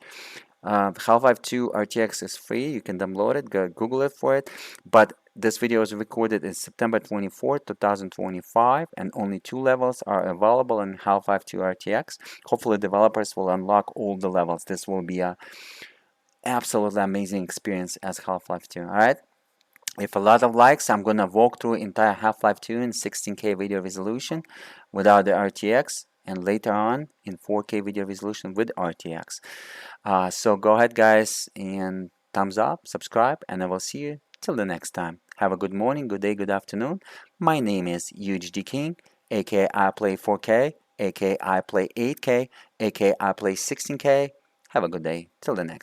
Half-Life 2 RTX is free. You can download it, go Google it for it. But this video is recorded in September 24th, 2025, and only 2 levels are available in Half-Life 2 RTX. Hopefully, developers will unlock all the levels. This will be a absolutely amazing experience as Half-Life 2. All right. With a lot of likes, I'm gonna walk through entire Half-Life 2 in 16K video resolution without the RTX, and later on in 4K video resolution with RTX. So go ahead, guys, and thumbs up, subscribe, and I will see you till the next time. Have a good morning, good day, good afternoon. My name is UHDking, aka I play 4K, aka I play 8K, aka I play 16K. Have a good day. Till the next.